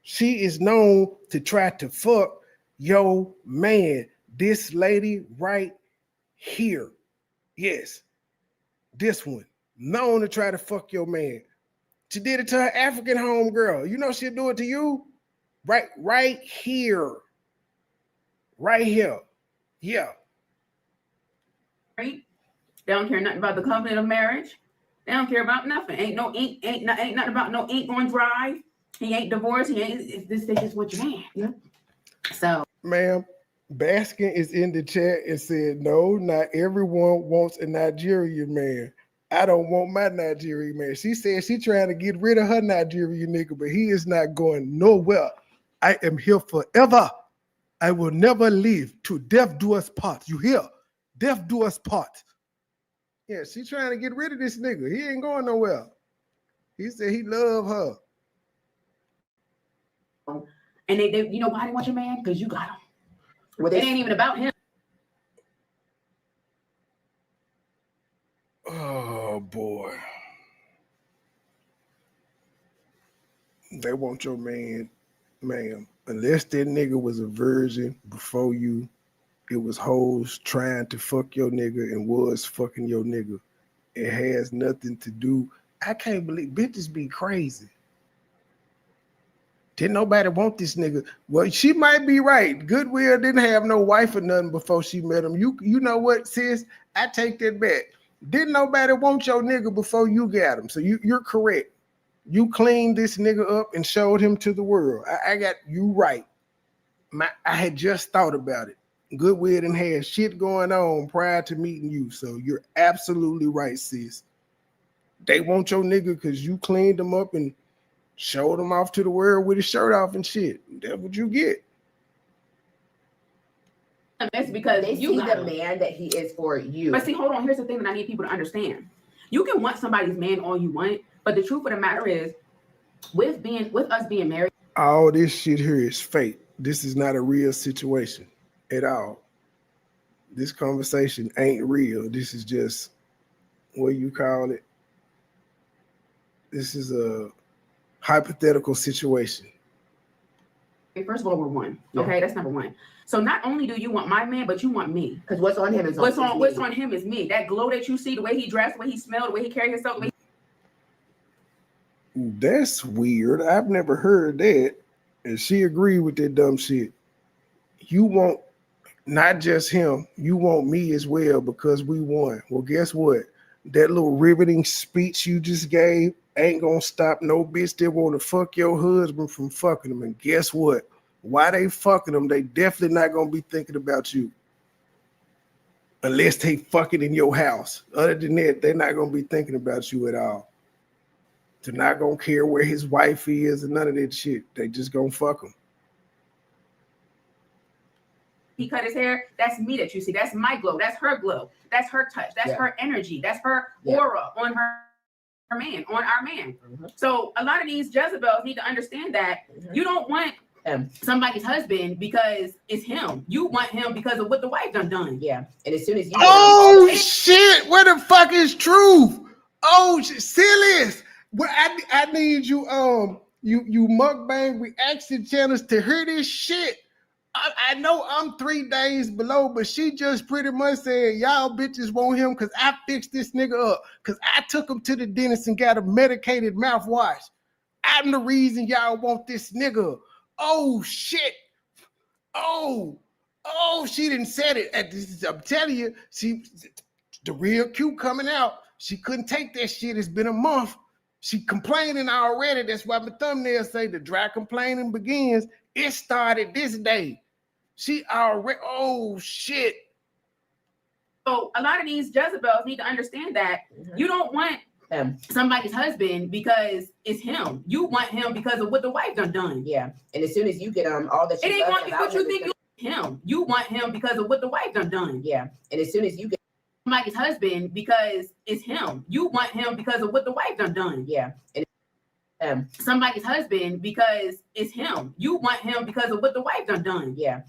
She is known to try to fuck your man. This lady right here. Yes. This one. Known to try to fuck your man. She did it to her African homegirl. You know she'll do it to you? Right here. Right here. Yeah. Right? They don't care nothing about the covenant of marriage. They don't care about nothing. Ain't nothing about no ink going dry. He ain't divorced. He ain't. This is what you man. Yeah. So, ma'am, Baskin is in the chat and said, no, not everyone wants a Nigerian man. I don't want my Nigerian man. She said she trying to get rid of her Nigerian nigga, but he is not going nowhere. I am here forever. I will never leave to death do us part. You hear? Death do us part. Yeah, she trying to get rid of this nigga. He ain't going nowhere. He said he love her. and they you know why they want your man? Because you got him. Well, it ain't even about him. Oh boy. They want your man, ma'am. Unless that nigga was a virgin before you, it was hoes trying to fuck your nigga and was fucking your nigga. It has nothing to do. I can't believe bitches be crazy. Didn't nobody want this nigga? Well, she might be right. Goodwill didn't have no wife or nothing before she met him. You know what, sis? I take that back. Didn't nobody want your nigga before you got him. So you're correct. You cleaned this nigga up and showed him to the world. I got you right. I had just thought about it. Goodwill didn't have shit going on prior to meeting you. So you're absolutely right, sis. They want your nigga because you cleaned him up and showed him off to the world with his shirt off and shit. That's what you get. And that's because they see the man that he is for you. But see, hold on. Here's the thing that I need people to understand. You can want somebody's man all you want, but the truth of the matter is, with us being married, all this shit here is fake. This is not a real situation at all. This conversation ain't real. This is just, what you call it? This is a hypothetical situation. First of all, we're one. Okay, that's number one. So not only do you want my man, but you want me. Because what's on him is what's on him is me. That glow that you see, the way he dressed, the way he smelled, the way he carried himself. The way That's weird. I've never heard that. And she agreed with that dumb shit. You want not just him, you want me as well because we won. Well, guess what? That little riveting speech you just gave ain't gonna stop no bitch that want to fuck your husband from fucking him. And guess what? Why they fucking them, they definitely not gonna be thinking about you. Unless they fucking in your house. Other than that, they're not gonna be thinking about you at all. They're not gonna care where his wife is and none of that shit. They just gonna fuck him. he cut his hair, that's me that you see. That's my glow. That's her glow. That's her touch. That's her energy. That's her aura on her man, on our man. So a lot of these Jezebels need to understand that you don't want somebody's husband because it's him. You want him because of what the wife done. Yeah. And as soon as you shit, where the fuck is truth? Oh, silliest. Well, I need you you mukbang reaction channels to hear this shit. I know I'm 3 days below, but she just pretty much said, y'all bitches want him because I fixed this nigga up. Because I took him to the dentist and got a medicated mouthwash. I'm the reason y'all want this nigga. Oh, shit. Oh, she didn't said it. I'm telling you, the real Q coming out. She couldn't take that shit. It's been a month. She complaining already. That's why my thumbnail say the dry complaining begins. It started this day. She already, oh shit. So a lot of these Jezebels need to understand that you don't want somebody's husband because it's him. You want him because of what the wife done. Yeah. And as soon as you get all that it ain't what you think you him. You want him because of what the wife done. Yeah. And as soon as you get somebody's husband because it's him. You want him because of what the wife done. Yeah. And somebody's husband because it's him. You want him because of what the wife done. Yeah.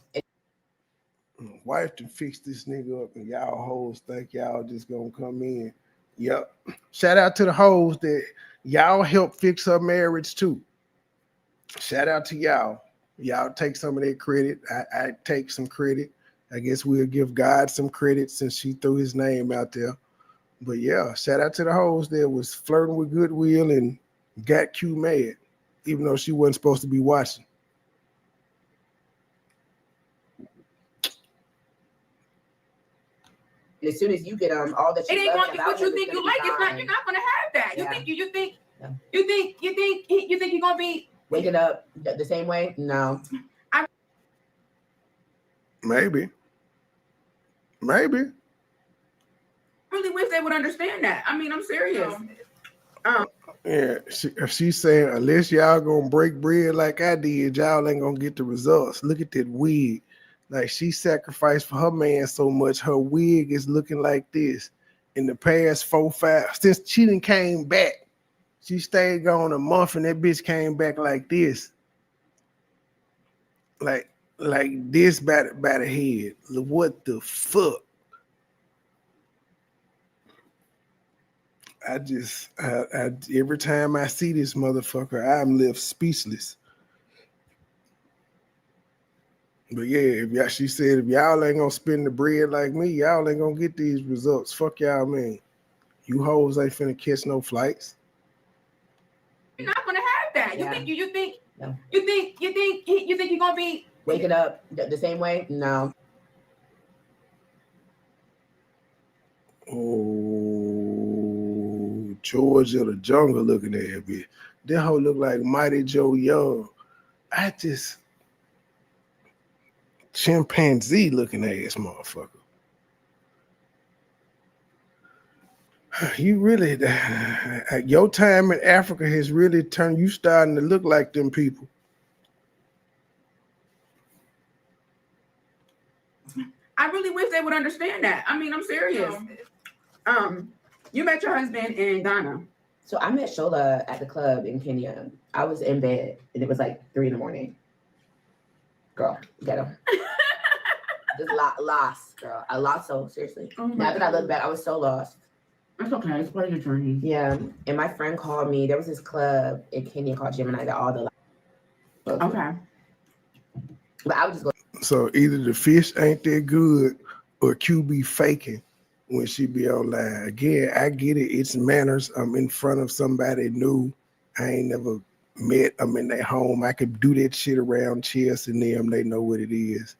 Wife to fix this nigga up and y'all hoes think y'all just gonna come in. Yep. Shout out to the hoes that y'all help fix her marriage too. shout out to y'all. Y'all take some of that credit. I take some credit. I guess we'll give God some credit since she threw his name out there. But yeah, shout out to the hoes that was flirting with Goodwill and got Q mad, even though she wasn't supposed to be watching. As soon as you get all that It ain't love going about what you him, think it's you gonna like. be It's not. fine. You're not gonna have that. Yeah. You think Yeah. you think you're gonna be Waking up the same way? No. Maybe. I really wish they would understand that. I mean, I'm serious. Yeah, she's saying unless y'all gonna break bread like I did, y'all ain't gonna get the results. Look at that wig. Like she sacrificed for her man so much, her wig is looking like this. In the past 4-5, since she done came back, she stayed gone a month and that bitch came back like this. Like this by the head. What the fuck? I every time I see this motherfucker, I'm left speechless. But yeah, she said if y'all ain't gonna spend the bread like me, y'all ain't gonna get these results. Fuck y'all, man. You hoes ain't finna catch no flights. You're not gonna have that. Yeah. You think No. you think you're gonna be Waking up the same way? No. Oh, Georgia the jungle looking at her bitch. That hoe look like Mighty Joe Young. I just chimpanzee looking ass motherfucker. You really, your time in Africa has really turned you starting to look like them people. I really wish they would understand that. I mean, I'm serious. You met your husband in Ghana. So I met Shola at the club in Kenya. I was in bed and it was like 3 a.m. Girl, get him. Just lost, girl. I lost so seriously. Oh my Now that I look God. back, I was so lost. That's okay. It's part of your journey. Yeah, and my friend called me. There was this club in Kenya called Gemini that all the Okay. But I would just go. So either the fish ain't that good or Q be faking when she be online. Again, I get it. It's manners. I'm in front of somebody new. I ain't never met. I'm in their home. I could do that shit around Chelsea and them. They know what it is.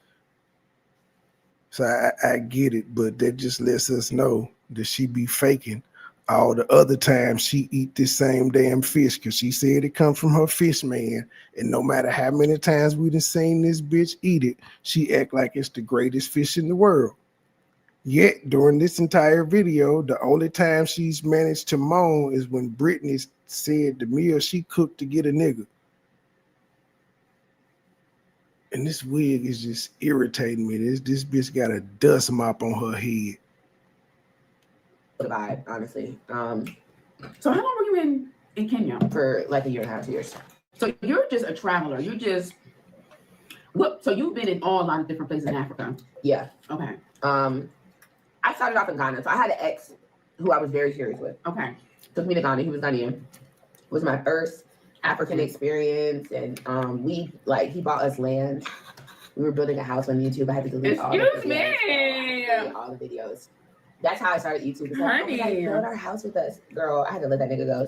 So I get it, but that just lets us know that she be faking all the other times she eat this same damn fish because she said it come from her fish man. And no matter how many times we done seen this bitch eat it, she act like it's the greatest fish in the world. Yet during this entire video, the only time she's managed to moan is when Brittany said the meal she cooked to get a nigga. And this wig is just irritating me. This bitch got a dust mop on her head. The vibe, honestly. So how long were you in Kenya? For like 1.5 years. So you're just a traveler. You just so you've been in a lot of different places in Africa. Yeah. Okay. I started off in Ghana. So I had an ex who I was very serious with. Okay. Took me to Ghana. He was Ghanaian. It was my first African experience. And he bought us land. We were building a house on YouTube. I had to delete all the videos. Excuse me. All the videos. That's how I started YouTube. It's like, Honey. oh my God, build our house with us. Girl, I had to let that nigga go.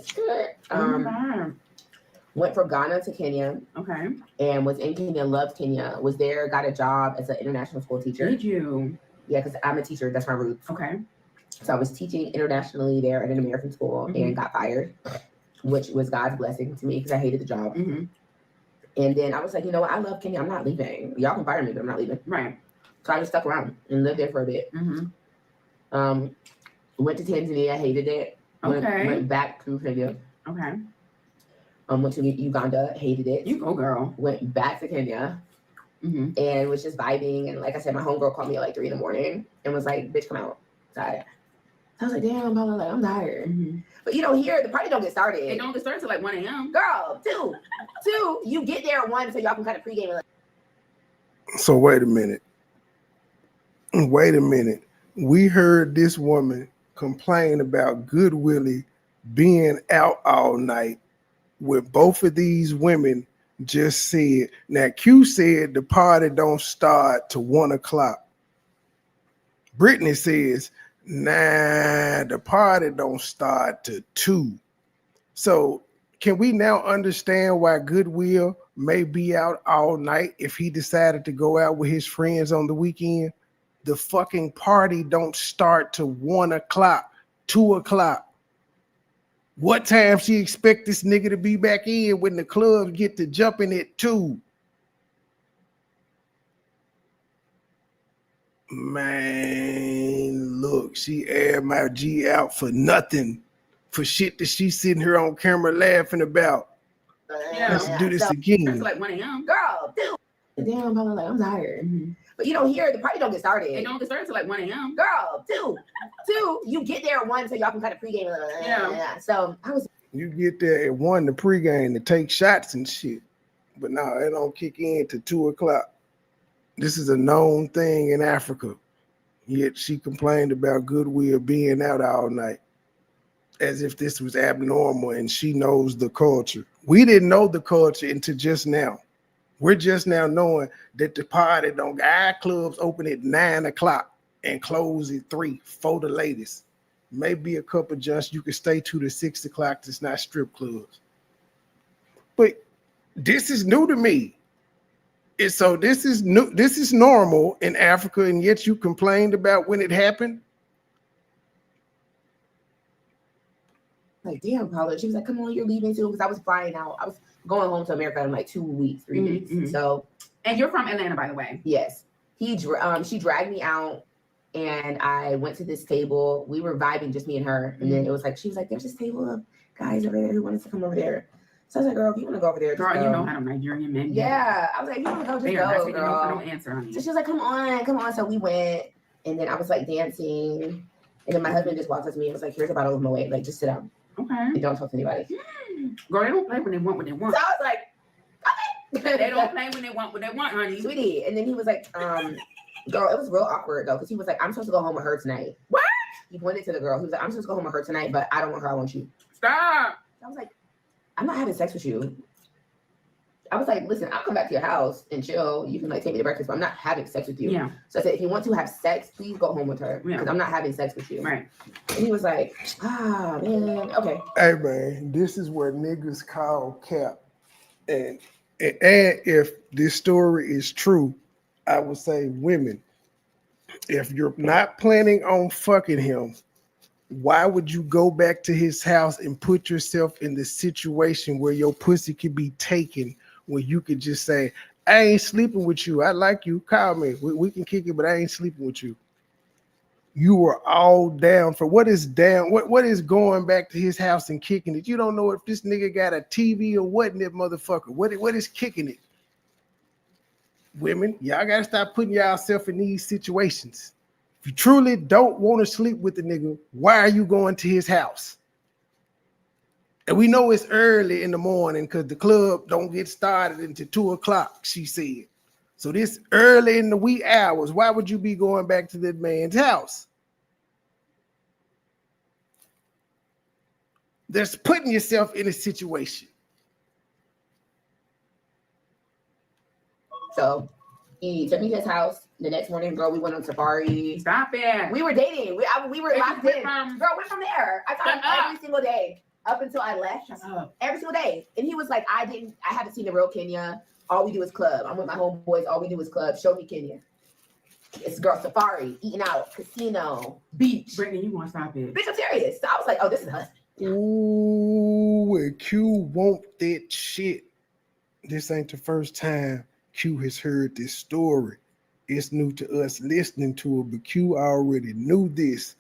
Went from Ghana to Kenya. Okay. And was in Kenya, loved Kenya. Was there, got a job as an international school teacher. Did you? Yeah, because I'm a teacher. That's my roots. Okay. So I was teaching internationally there at an American school and got fired, which was God's blessing to me because I hated the job. Mm-hmm. And then I was like, you know what? I love Kenya. I'm not leaving. Y'all can fire me, but I'm not leaving. Right. So I just stuck around and lived there for a bit. Mm-hmm. Went to Tanzania, hated it. Okay. Went back to Kenya. Okay. Went to Uganda, hated it. You go, girl. Went back to Kenya and was just vibing. And like I said, my homegirl called me at like 3 a.m. and was like, bitch, come out. Tired. So I was like, damn, blah, like, I'm tired. Mm-hmm. But here, the party don't get started. It don't get started till like 1 a.m. Girl, two, you get there at 1 so y'all can kind of pregame. And So wait a minute. We heard this woman complain about Good Willie being out all night with both of these women just said, now Q said the party don't start till 1 o'clock. Brittany says, nah, the party don't start till 2. So can we now understand why Goodwill may be out all night if he decided to go out with his friends on the weekend? The fucking party don't start till 1 o'clock, 2 o'clock. What time she expect this nigga to be back in when the clubs get to jumping at 2? Man, look, she aired my G out for nothing, for shit that she's sitting here on camera laughing about. Let's do this again. It's like 1 a.m. Girl, dude. Damn, I'm like, I'm tired. Mm-hmm. But you don't hear the party don't get started. It don't get started till like 1 a.m. Girl, two, you get there at 1 so y'all can kind of pregame. Yeah. So I was. You get there at 1 to pregame to take shots and shit, but no, it don't kick in to 2 o'clock. This is a known thing in Africa. Yet she complained about Goodwill being out all night, as if this was abnormal, and she knows the culture. We didn't know the culture until just now. We're just now knowing that the party don't. Our clubs open at 9 o'clock and close at 3 for the latest. Maybe a couple just you can stay 2 to 6 o'clock. It's not strip clubs. But this is new to me. So this is new. This is normal in Africa, and yet you complained about when it happened. Like, damn, Paula. She was like, come on, you're leaving soon, because I was flying out. I was going home to America in like 2 weeks, 3 weeks. Mm-hmm. So, and you're from Atlanta, by the way. Yes. She dragged me out, and I went to this table. We were vibing, just me and her. And then it was like, she was like, there's this table of guys over there who wanted to come over there. So I was like, girl, if you want to go over there, girl, you know how them Nigerian men. Yeah. I was like, if you want to go, just go, girl. No answer on you. So she was like, come on. So we went, and then I was like dancing. And then my husband just walked up to me and was like, here's a bottle of Moet. Like, just sit down. Okay. And don't talk to anybody. Girl, they don't play when they want what they want. So I was like, okay. They don't play when they want what they want, honey. Sweetie. And then he was like, girl, it was real awkward though, because he was like, I'm supposed to go home with her tonight. What? He pointed to the girl. He was like, I'm supposed to go home with her tonight, but I don't want her, I want you. Stop. I was like, I'm not having sex with you. I was like, listen, I'll come back to your house and chill. You can like take me to breakfast, but I'm not having sex with you. Yeah. So I said, if you want to have sex, please go home with her. Because I'm not having sex with you. Right. And he was like, man, okay. Hey man, this is what niggas call cap. And if this story is true, I would say women, if you're not planning on fucking him, why would you go back to his house and put yourself in the situation where your pussy could be taken, where you could just say, I ain't sleeping with you. I like you. Call me. We can kick it, but I ain't sleeping with you. You were all down for what is down. What is going back to his house and kicking it? You don't know if this nigga got a TV or what in that motherfucker. What is kicking it? Women, y'all gotta stop putting yourself in these situations. If you truly don't want to sleep with the nigga, why are you going to his house? And we know it's early in the morning because the club don't get started until 2 o'clock, she said. So this early in the wee hours, why would you be going back to that man's house? That's putting yourself in a situation. So he took me to his house. The next morning, girl, we went on safari. Stop it. We were dating. We were locked in. Girl, we're from there. I saw him every single day up until I left. Every single day. And he was like, I haven't seen the real Kenya. All we do is club. I'm with my homeboys. All we do is club. Show me Kenya. It's girl safari, eating out, casino, beach. Brittany, you want to stop it? Bitch, I'm serious. So I was like, oh, this is husband. Ooh, and Q want that shit. This ain't the first time Q has heard this story. It's new to us listening to it, but Q already knew this.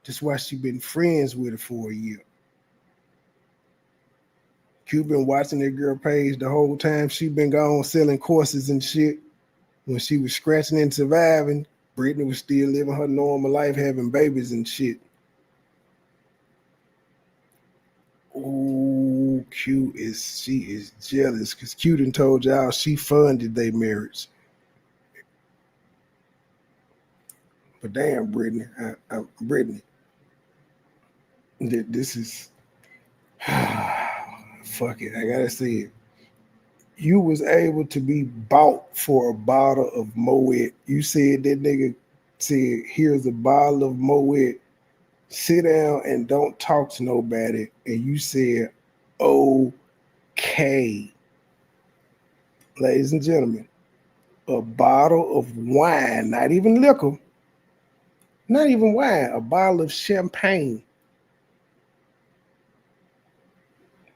That's why she been friends with her for a year. Q been watching that girl page the whole time she been gone selling courses and shit. When she was scratching and surviving, Brittany was still living her normal life, having babies and shit. Oh, she is jealous because Q done told y'all she funded their marriage. But damn, Brittany, Brittany, this is fuck it. I gotta see it. you was able to be bought for a bottle of Moet. You said that nigga said, here's a bottle of Moet. Sit down and don't talk to nobody. And you said, okay. Ladies and gentlemen, a bottle of wine, not even liquor, not even wine, a bottle of champagne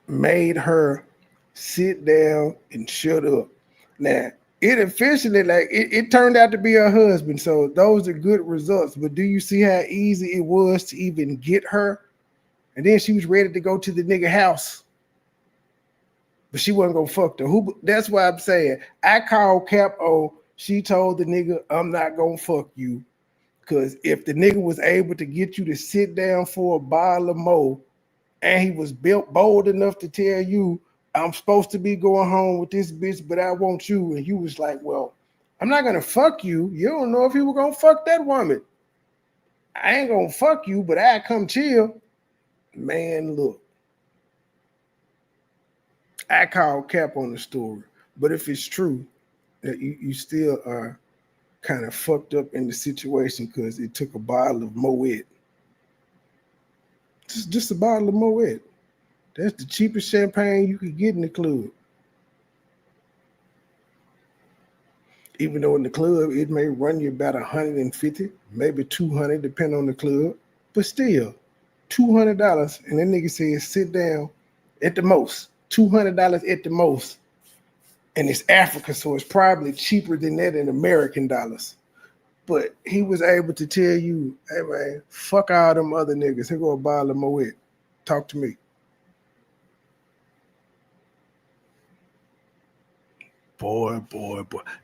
made her sit down and shut up. Now, it officially, it turned out to be her husband, so those are good results. But do you see how easy it was to even get her? And then she was ready to go to the nigga house, but she wasn't gonna fuck her. That's why I'm saying I called Capo. She told the nigga, I'm not gonna fuck you. Because if the nigga was able to get you to sit down for a bottle of Mo, and he was built bold enough to tell you, I'm supposed to be going home with this bitch, but I want you. And you was like, well, I'm not gonna fuck you. You don't know if he was gonna fuck that woman. I ain't gonna fuck you, but I come chill. Man, look. I called Cap on the story. But if it's true that you still are kind of fucked up in the situation because it took a bottle of Moet. Just a bottle of Moet. That's the cheapest champagne you could get in the club. Even though in the club, it may run you about 150, maybe 200, depending on the club. But still, $200. And that nigga says, sit down at the most. $200 at the most. And it's Africa, so it's probably cheaper than that in American dollars. But he was able to tell you, hey man, fuck all them other niggas. Here go a bottle of Moet. Talk to me. Boy.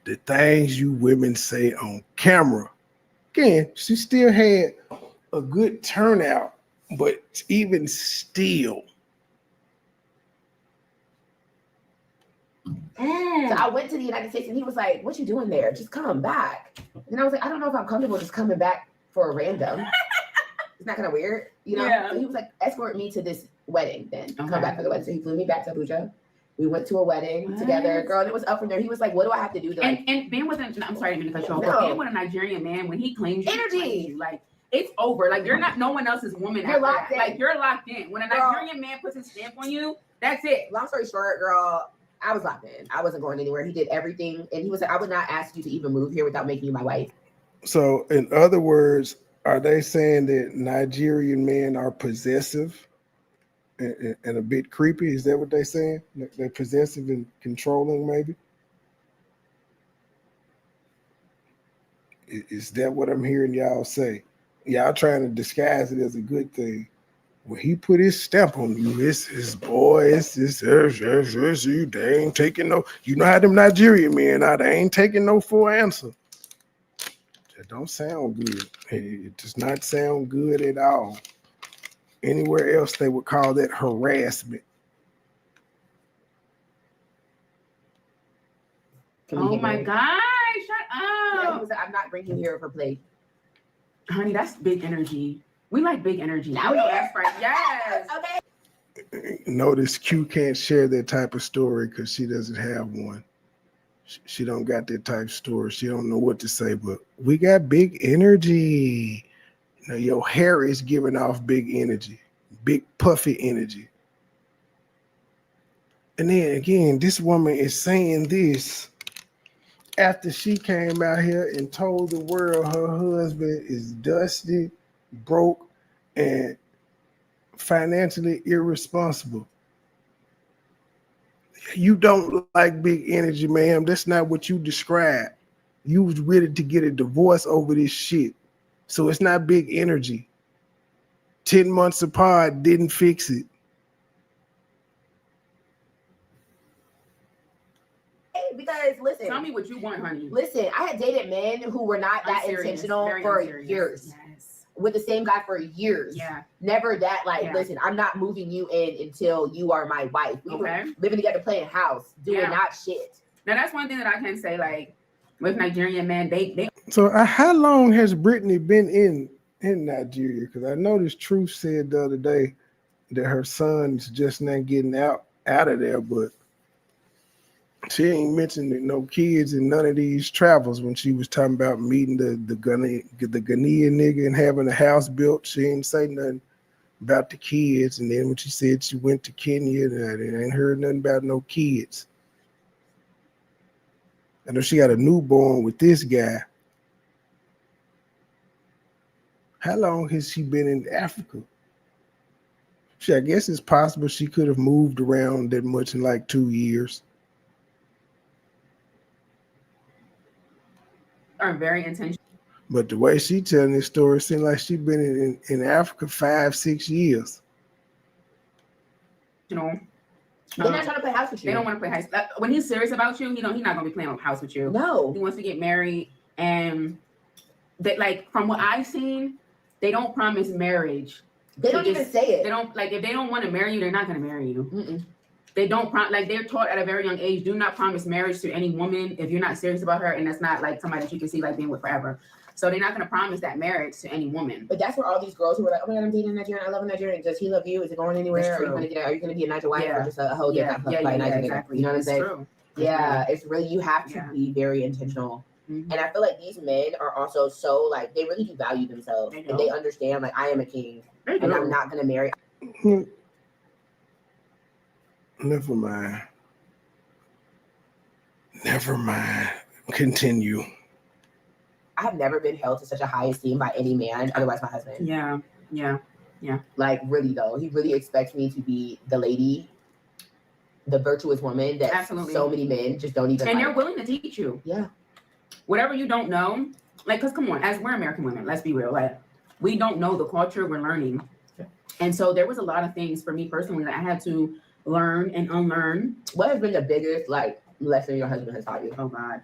The things you women say on camera. Again, she still had a good turnout, but even still. So I went to the United States and he was like, what you doing there? Just come back. And I was like, I don't know if I'm comfortable just coming back for a random. It's not kind of weird, you know? Yeah. So he was like, escort me to this wedding then. Okay. Come back for the wedding. So he flew me back to Abuja. We went to a wedding together, girl, and it was up from there. He was like, what do I have to do to and being with I'm sorry, I didn't mean to cut you off, but being with a Nigerian man, when he claims you, energy, like it's over. Like you're not no one else's woman. You're locked in. Like you're locked in. When a Nigerian man puts his stamp on you, that's it. Long story short, girl, I was locked in. I wasn't going anywhere. He did everything. And he was like, I would not ask you to even move here without making you my wife. So in other words, are they saying that Nigerian men are possessive and a bit creepy? Is that what they're saying? They're possessive and controlling, maybe? Is that what I'm hearing y'all say? Y'all trying to disguise it as a good thing. When he put his stamp on you, it's his boy, it's you. They ain't taking no, you know how them Nigerian men are, they ain't taking no for an answer. That don't sound good. It does not sound good at all. Anywhere else, they would call that harassment. Oh my God, shut up. Yeah, he was like, I'm not bringing you here for play. Honey, that's big energy. We like big energy. Now I know that's right. Yes. Okay. Notice Q can't share that type of story because she doesn't have one. She don't got that type of story. She don't know what to say, but we got big energy. You know, your hair is giving off big energy, big puffy energy. And then again, this woman is saying this after she came out here and told the world her husband is dusty, broke, and financially irresponsible. You don't like big energy, ma'am. That's not what you described. You was ready to get a divorce over this shit. So it's not big energy. 10 months apart didn't fix it. Because listen, Tell me what you want, honey. Listen, I had dated men who were not that intentional for years. Yes. With the same guy for years. Yeah. Never that listen, I'm not moving you in until you are my wife. We were living together, playing house, doing not shit. Now that's one thing that I can say, like with Nigerian men, they So how long has Brittany been in Nigeria? Because I noticed Truth said the other day that her son's just not getting out of there, but She ain't mentioned no kids in none of these travels when she was talking about meeting the Ghanaian nigga and having a house built. She ain't say nothing about the kids. And then when she said she went to Kenya, I ain't heard nothing about no kids. I know she got a newborn with this guy. How long has she been in Africa? I guess it's possible she could have moved around that much in like 2 years. Are very intentional. But the way she telling this story, it seems like she been in Africa 5-6 years. They're not trying to play house with you. They don't want to play house. When he's serious about you, he's not gonna be playing house with you. No, he wants to get married, and that, like, from what I've seen, they don't promise marriage. They don't even say it. They don't, like, if they don't want to marry you, they're not gonna marry you. Mm-mm. They don't like, they're taught at a very young age, do not promise marriage to any woman if you're not serious about her, and that's not like somebody that you can see like being with forever. So they're not gonna promise that marriage to any woman. But that's where all these girls who are like, oh my God, I'm dating a Nigerian, I love a Nigerian. Does he love you? Is it going anywhere? Are you gonna be a Niger wife or just a hoe that got fucked by a Niger nigga? Exactly. You know what I'm saying? True. Yeah, it's really, you have to be very intentional. Mm-hmm. And I feel like these men are also so, like, they really do value themselves. And they understand, like, I am a king and I'm not gonna marry. Never mind. Continue. I have never been held to such a high esteem by any man, otherwise my husband. Yeah. Like, really though, he really expects me to be the lady, the virtuous woman that so many men just don't even. And they're willing to teach you. Yeah. Whatever you don't know, like, cause come on, as we're American women, let's be real, like, we don't know the culture, we're learning. And so there was a lot of things for me personally that I had to learn and unlearn. What has been the biggest, like, lesson your husband has taught you? Oh God.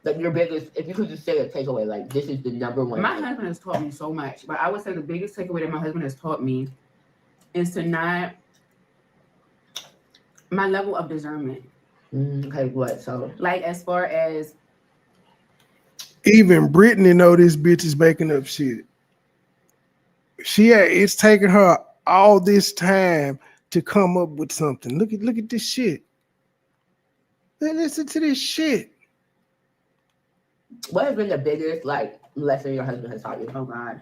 Like, your biggest, if you could just say a takeaway, like, this is the number one. My husband has taught me so much, but I would say the biggest takeaway that my husband has taught me is to not, my level of discernment. Okay, what? So, like, as far as even Brittany know this bitch is making up shit. It's taking her all this time to come up with something. Look at this shit. Listen to this shit. What has been the biggest, like, lesson your husband has taught you? Oh God.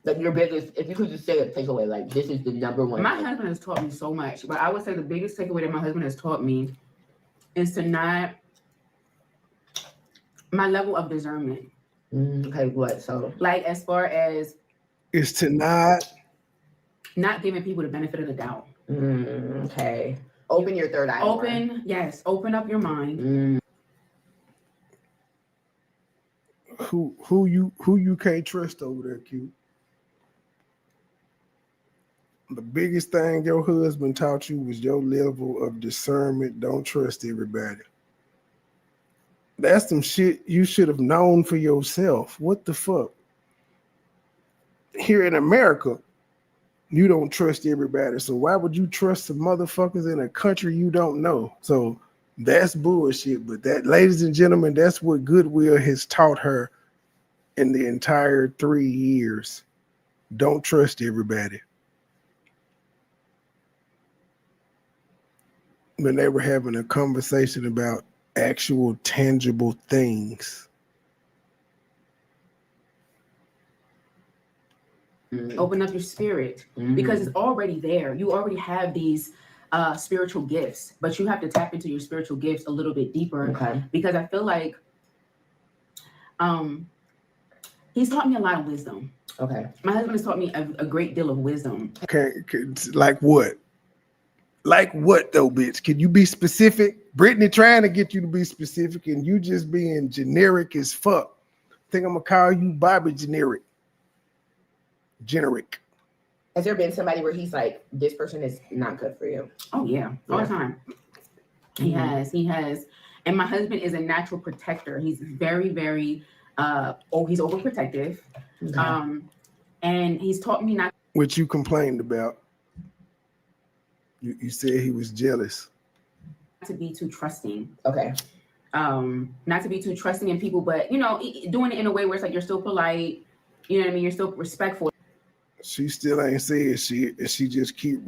Like, your biggest, if you could just say a takeaway, like, this is the number one. My husband has taught me so much, but I would say the biggest takeaway that my husband has taught me is to not, my level of discernment. Okay, what? So, like, as far as is to not giving people the benefit of the doubt. Okay. Open your third eye. Open up your mind. Who you can't trust over there, Q? The biggest thing your husband taught you was your level of discernment. Don't trust everybody. That's some shit you should have known for yourself. What the fuck? Here in America, you don't trust everybody. So why would you trust some motherfuckers in a country you don't know? So that's bullshit. But that, ladies and gentlemen, that's what Goodwill has taught her in the entire 3 years. Don't trust everybody. When they were having a conversation about actual tangible things. Open up your spirit because it's already there. You already have these spiritual gifts, but you have to tap into your spiritual gifts a little bit deeper. Okay. Because I feel like he's taught me a lot of wisdom. Okay. My husband has taught me a great deal of wisdom. Okay, like what? Like what though, bitch? Can you be specific? Brittany trying to get you to be specific and you just being generic as fuck. Think I'm gonna call you Bobby Generic. Has there been somebody where he's like, this person is not good for you? Oh yeah, all the time. He has. And my husband is a natural protector. He's very, very he's overprotective. Okay. And he's taught me not. Which you complained about. You said he was jealous. Not to be too trusting. Okay. Not to be too trusting in people, but doing it in a way where it's like you're still polite. You know what I mean? You're still respectful. She still ain't said shit, and she just keep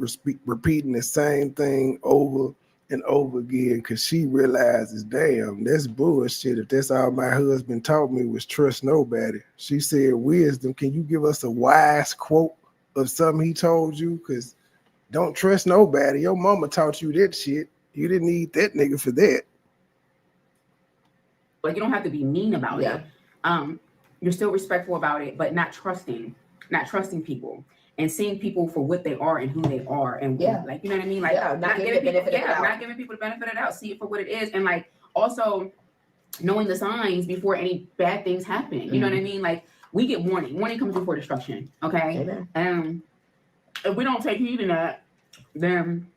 repeating the same thing over and over again because she realizes, damn, that's bullshit. If that's all my husband taught me was trust nobody. She said, wisdom, can you give us a wise quote of something he told you? Because don't trust nobody. Your mama taught you that shit. You didn't need that nigga for that. Like, you don't have to be mean about Yeah. it. You're still respectful about it, but not trusting people and seeing people for what they are and who they are. And Yeah. like, you know what I mean? Like, Yeah, not giving people, benefit of the doubt. not giving people the benefit of the doubt. See it for what it is. And like, also knowing the signs before any bad things happen. You know what I mean? Like, we get warning. Warning comes before destruction. Okay. Amen. And if we don't take heed in that, then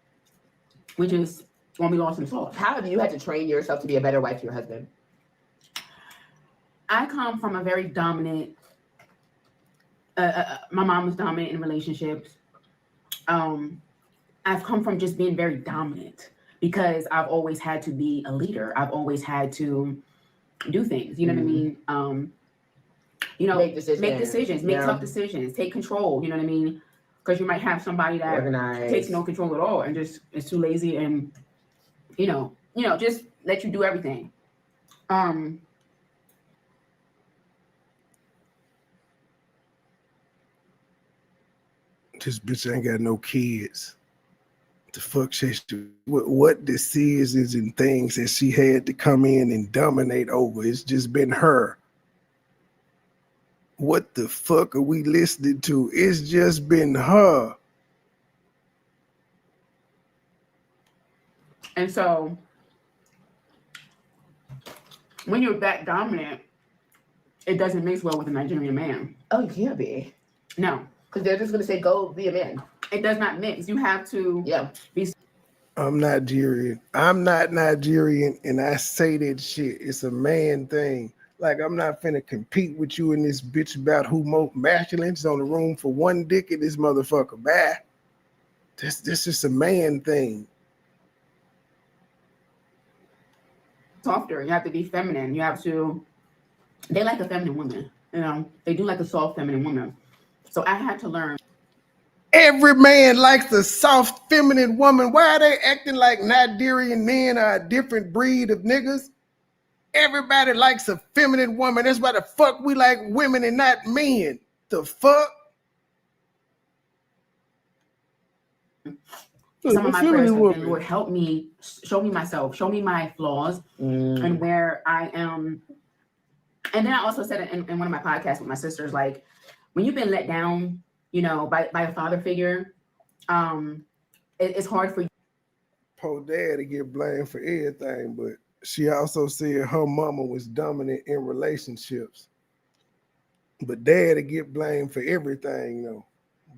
we just gonna be lost in the sauce. How have you had to train yourself to be a better wife to your husband? I come from a very dominant. My mom was dominant in relationships. I've come from just being very dominant because I've always had to be a leader. I've always had to do things. You know what I mean? You know, make decisions, make tough decisions, take control. You know what I mean? Because you might have somebody that Organized. takes no control at all and just is too lazy and you know, just let you do everything. This bitch ain't got no kids. The fuck she what decisions and things that she had to come in and dominate over? It's just been her. What the fuck are we listening to? It's just been her. And so when you're that dominant, it doesn't mix well with a Nigerian man. Oh, you can't be. No. Because they're just going to say, go be a man. It does not mix. You have to be. I'm Nigerian. I'm not Nigerian, and I say that shit. It's a man thing. Like, I'm not finna compete with you in this bitch about who more masculine's on the room for one dick in this motherfucker. Bye. This is a man thing. Softer. You have to be feminine. You have to. They like a feminine woman. You know, they do like a soft feminine woman. So I had to learn. Every man likes a soft feminine woman. Why are they acting like Nigerian men are a different breed of niggas? Everybody likes a feminine woman. That's why the fuck we like women and not men. The fuck? Some of my prayers have been, Lord, help me, show me myself, show me my flaws and where I am. And then I also said it in one of my podcasts with my sisters, like, when you've been let down, you know, by a father figure, it's hard for you. Poor daddy get blamed for everything, but she also said her mama was dominant in relationships. But daddy get blamed for everything, though.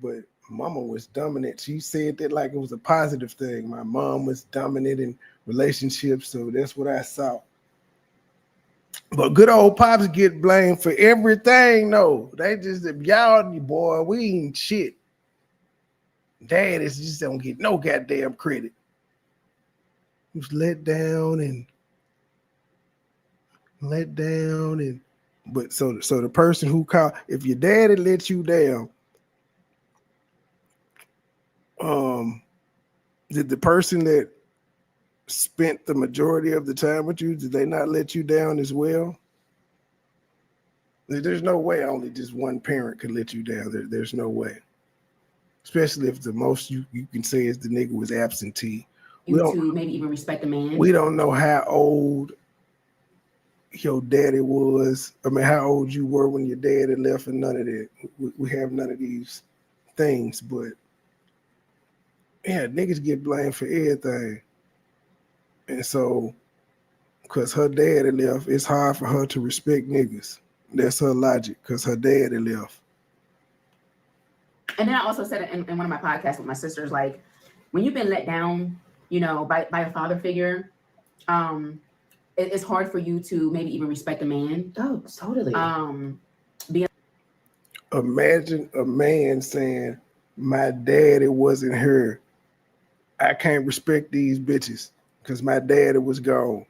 But mama was dominant. She said that like it was a positive thing. My mom was dominant in relationships, so that's what I saw. But good old pops get blamed for everything, though. They just, y'all, boy, we ain't shit. Dad is just don't get no goddamn credit. He was let down and but so the person who called, if your daddy let you down, did the person that spent the majority of the time with you, did they not let you down as well? There's no way only just one parent could let you down. There's no way. Especially if the most you can say is the nigga was absentee. You to maybe even respect a man. We don't know how old your daddy was. I mean, how old you were when your daddy left and none of that. We have none of these things, but yeah, niggas get blamed for everything. And so, because her daddy left, it's hard for her to respect niggas. That's her logic, because her daddy left. And then I also said it in one of my podcasts with my sisters, like, when you've been let down, you know, by a father figure, it's hard for you to maybe even respect a man. Oh, totally. Imagine a man saying, my daddy wasn't here. I can't respect these bitches because my daddy was gone.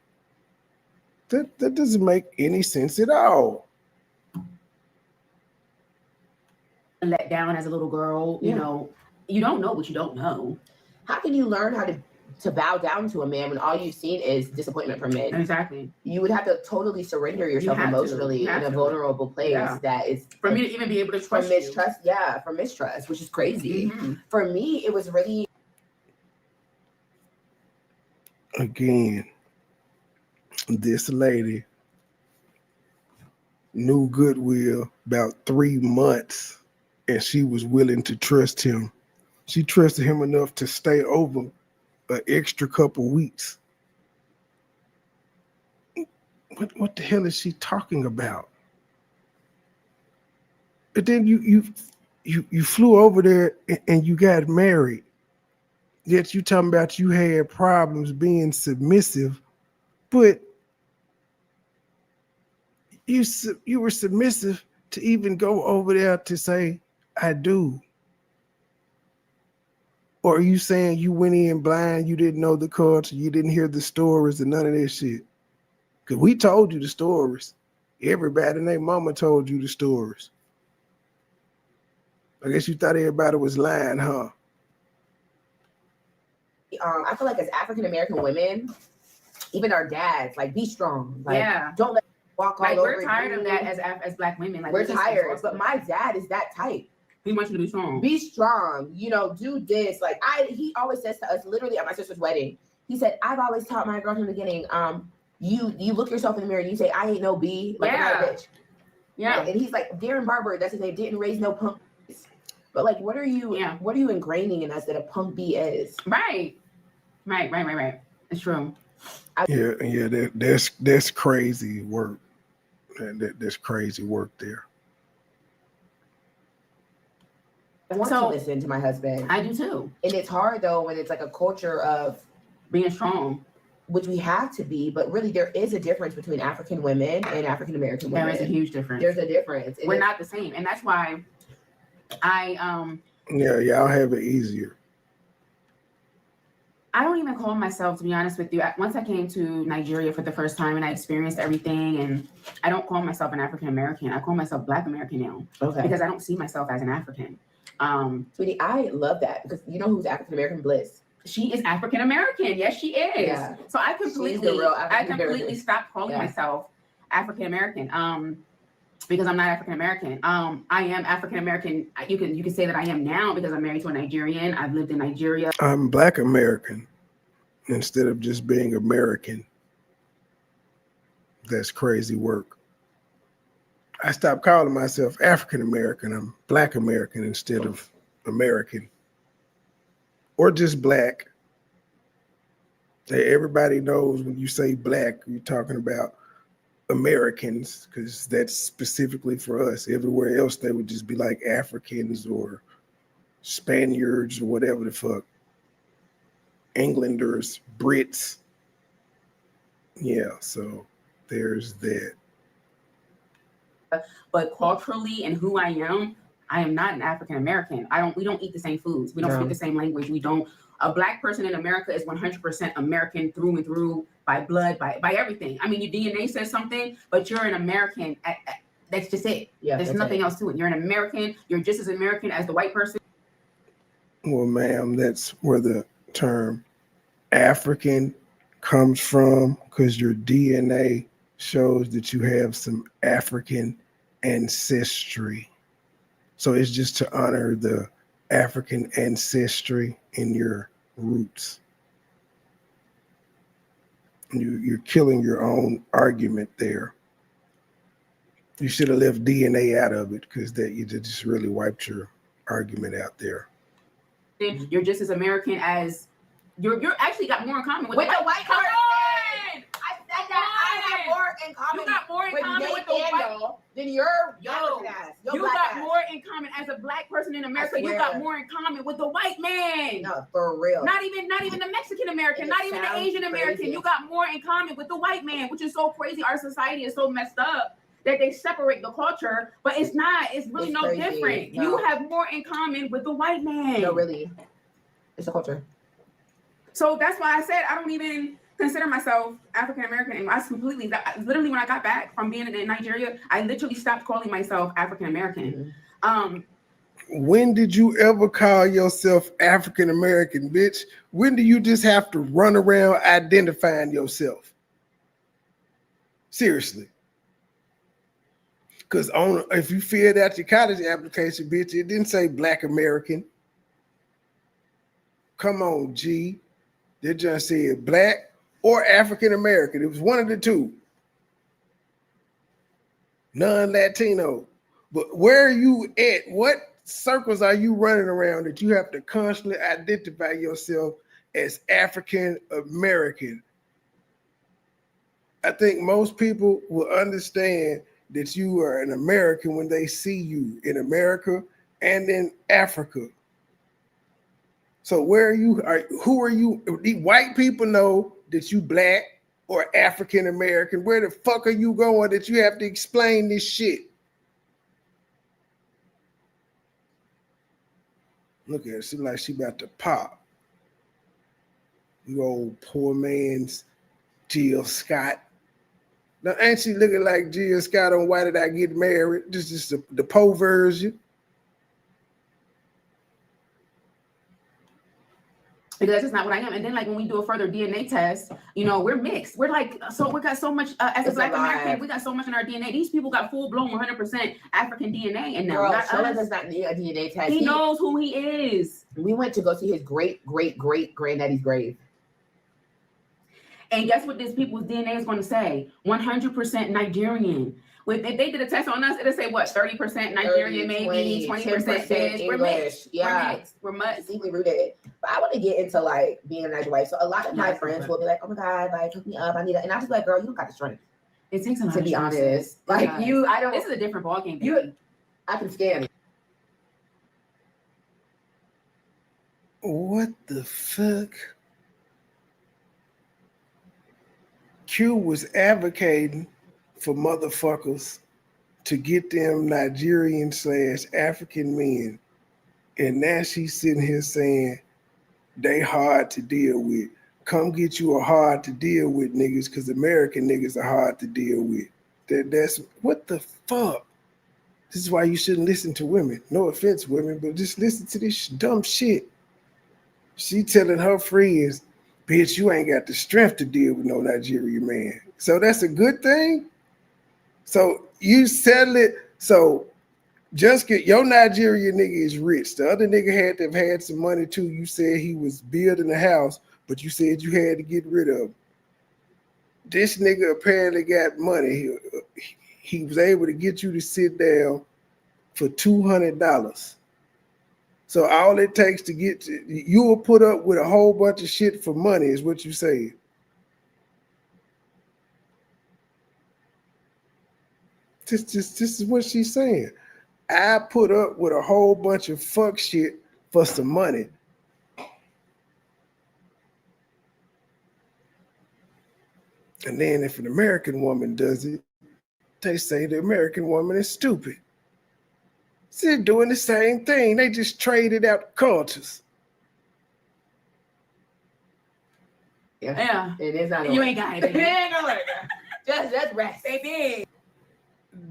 That doesn't make any sense at all. Let down as a little girl, you know, you don't know what you don't know. How can you learn how to to bow down to a man when all you've seen is disappointment from men. Exactly. You would have to totally surrender yourself emotionally in a vulnerable place that is for me to even be able to trust mistrust. You. Yeah, from mistrust, which is crazy. Mm-hmm. For me, it was really again. This lady knew Goodwill about 3 months, and she was willing to trust him. She trusted him enough to stay over an extra couple weeks. What the hell is she talking about? But then you flew over there and you got married. Yet you talking about you had problems being submissive, but you were submissive to even go over there to say, I do. Or are you saying you went in blind, you didn't know the culture, you didn't hear the stories and none of that shit? Because we told you the stories. Everybody and their mama told you the stories. I guess you thought everybody was lying, huh? I feel like as African American women, even our dads, like, be strong. Like, don't let walk all over. We're tired of that as Black women. Like, we're tired. But my dad is that type. He wants you to be strong. Be strong. You know, do this. Like, he always says to us, literally at my sister's wedding, he said, I've always taught my girl from the beginning, you look yourself in the mirror and you say, I ain't no B, like, I'm not a bitch. Yeah. Like, and he's like, Darren Barber, that's his name, didn't raise no punk. But like, what are you ingraining in us that a punk B is? Right. It's true. That's crazy work. That's crazy work there. I want to listen to my husband. I do too. And it's hard though when it's like a culture of being strong, which we have to be, but really there is a difference between African women and African American women. There is a huge difference. There's a difference. We're not the same. And that's why y'all have it easier. I don't even call myself, to be honest with you. Once I came to Nigeria for the first time and I experienced everything, and I don't call myself an African American. I call myself Black American now. Okay. Because I don't see myself as an African. Sweetie, I love that because you know who's African American? Bliss. She is African American. Yes, she is. Yeah. So I completely stopped calling myself African American. Because I'm not African American. I am African American. You can say that I am now because I'm married to a Nigerian. I've lived in Nigeria. I'm Black American instead of just being American. That's crazy work. I stopped calling myself African American. I'm Black American instead of American. Or just Black. Everybody knows when you say Black, you're talking about Americans, because that's specifically for us. Everywhere else, they would just be like Africans or Spaniards or whatever the fuck. Englanders, Brits. Yeah, so there's that. But culturally and who I am not an African American. We don't eat the same foods. We don't speak the same language. A Black person in America is 100% American through and through, by blood, by everything. I mean, your DNA says something, but you're an American. That's just it. Yeah, there's nothing else to it. You're an American. You're just as American as the white person. Well, ma'am, that's where the term African comes from, because your DNA shows that you have some African ancestry. So it's just to honor the African ancestry in your roots. You're killing your own argument there. You should have left DNA out of it, because that you just really wiped your argument out there. You're just as American as you're actually got more in common with the white person. I said that I have more in common. You got more in common with the white than your ass. You got more in common as a Black person in America. You got more in common with the white man. No, for real. Not even the Mexican American, not even the Asian American. You got more in common with the white man, which is so crazy. Our society is so messed up that they separate the culture, but it's not. It's really no different. No. You have more in common with the white man. No, really. It's a culture. So that's why I said I don't even consider myself African American. And literally when I got back from being in Nigeria, I literally stopped calling myself African American. When did you ever call yourself African American, bitch? When do you just have to run around identifying yourself? Seriously. Because if you filled out your college application, bitch, it didn't say Black American. Come on, G. They just said Black or African American. It was one of the two. Non-Latino. But where are you at? What circles are you running around that you have to constantly identify yourself as African American? I think most people will understand that you are an American when they see you in America and in Africa. So where are you? Who are you? The white people know that you Black or African American. Where the fuck are you going that you have to explain this shit? Look at her. She like she about to pop. You old poor man's Jill Scott. Now, ain't she looking like Jill Scott on Why Did I Get Married? This is the poor version. Because that's not what I am. And then, like, when we do a further DNA test, you know, we're mixed. We're like, so we got so much as a Black American, we got so much in our DNA. These people got full blown 100% African DNA, and now Girl, not Shola us. does not need a DNA test. He knows who he is. We went to go see his great granddaddy's grave. And guess what this people's DNA is going to say? 100% Nigerian. If they did a test on us, it'll say what? 30% Nigerian, 30, maybe 20% English. We're mixed. Yeah. We're mixed. Deeply rooted. But I want to get into like being a nice wife. So a lot of my friends will be like, "Oh my God, like hook me up. I need it." And I just be like, "Girl, you don't got the strength." It takes a lot to be honest. Like I don't. This is a different ballgame. I can scan it. What the fuck? Q was advocating for motherfuckers to get them Nigerian / African men. And now she's sitting here saying they hard to deal with. Come get you a hard to deal with niggas because American niggas are hard to deal with. That's what the fuck? This is why you shouldn't listen to women. No offense, women, but just listen to this dumb shit. She telling her friends, bitch, you ain't got the strength to deal with no Nigerian man. So that's a good thing? So you settle it. So just get your Nigerian nigga is rich. The other nigga had to have had some money too. You said he was building a house, but you said you had to get rid of him. This nigga apparently got money. He was able to get you to sit down for $200. So all it takes to get to, you will put up with a whole bunch of shit for money is what you say. This is what she's saying. I put up with a whole bunch of fuck shit for some money. And then if an American woman does it, they say the American woman is stupid. They're doing the same thing. They just traded out cultures. Yeah. It is not. You ain't got it. It ain't gonna work. Just rest. They did.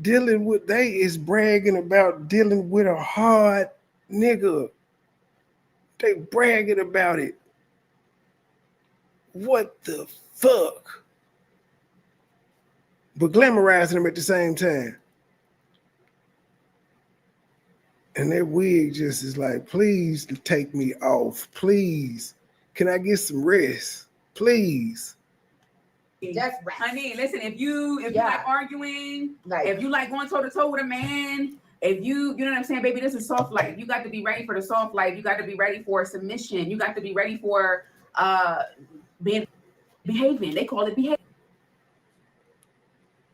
Dealing with, they is bragging about dealing with a hard nigga. They bragging about it. What the fuck? But glamorizing them at the same time. And that wig just is like, please take me off. Please. Can I get some rest? Please. Just rest. Honey, listen, if you like arguing, if you like going toe to toe with a man, if you know what I'm saying, baby, this is soft life. You got to be ready for the soft life. You got to be ready for submission. You got to be ready for behaving. They call it behavior.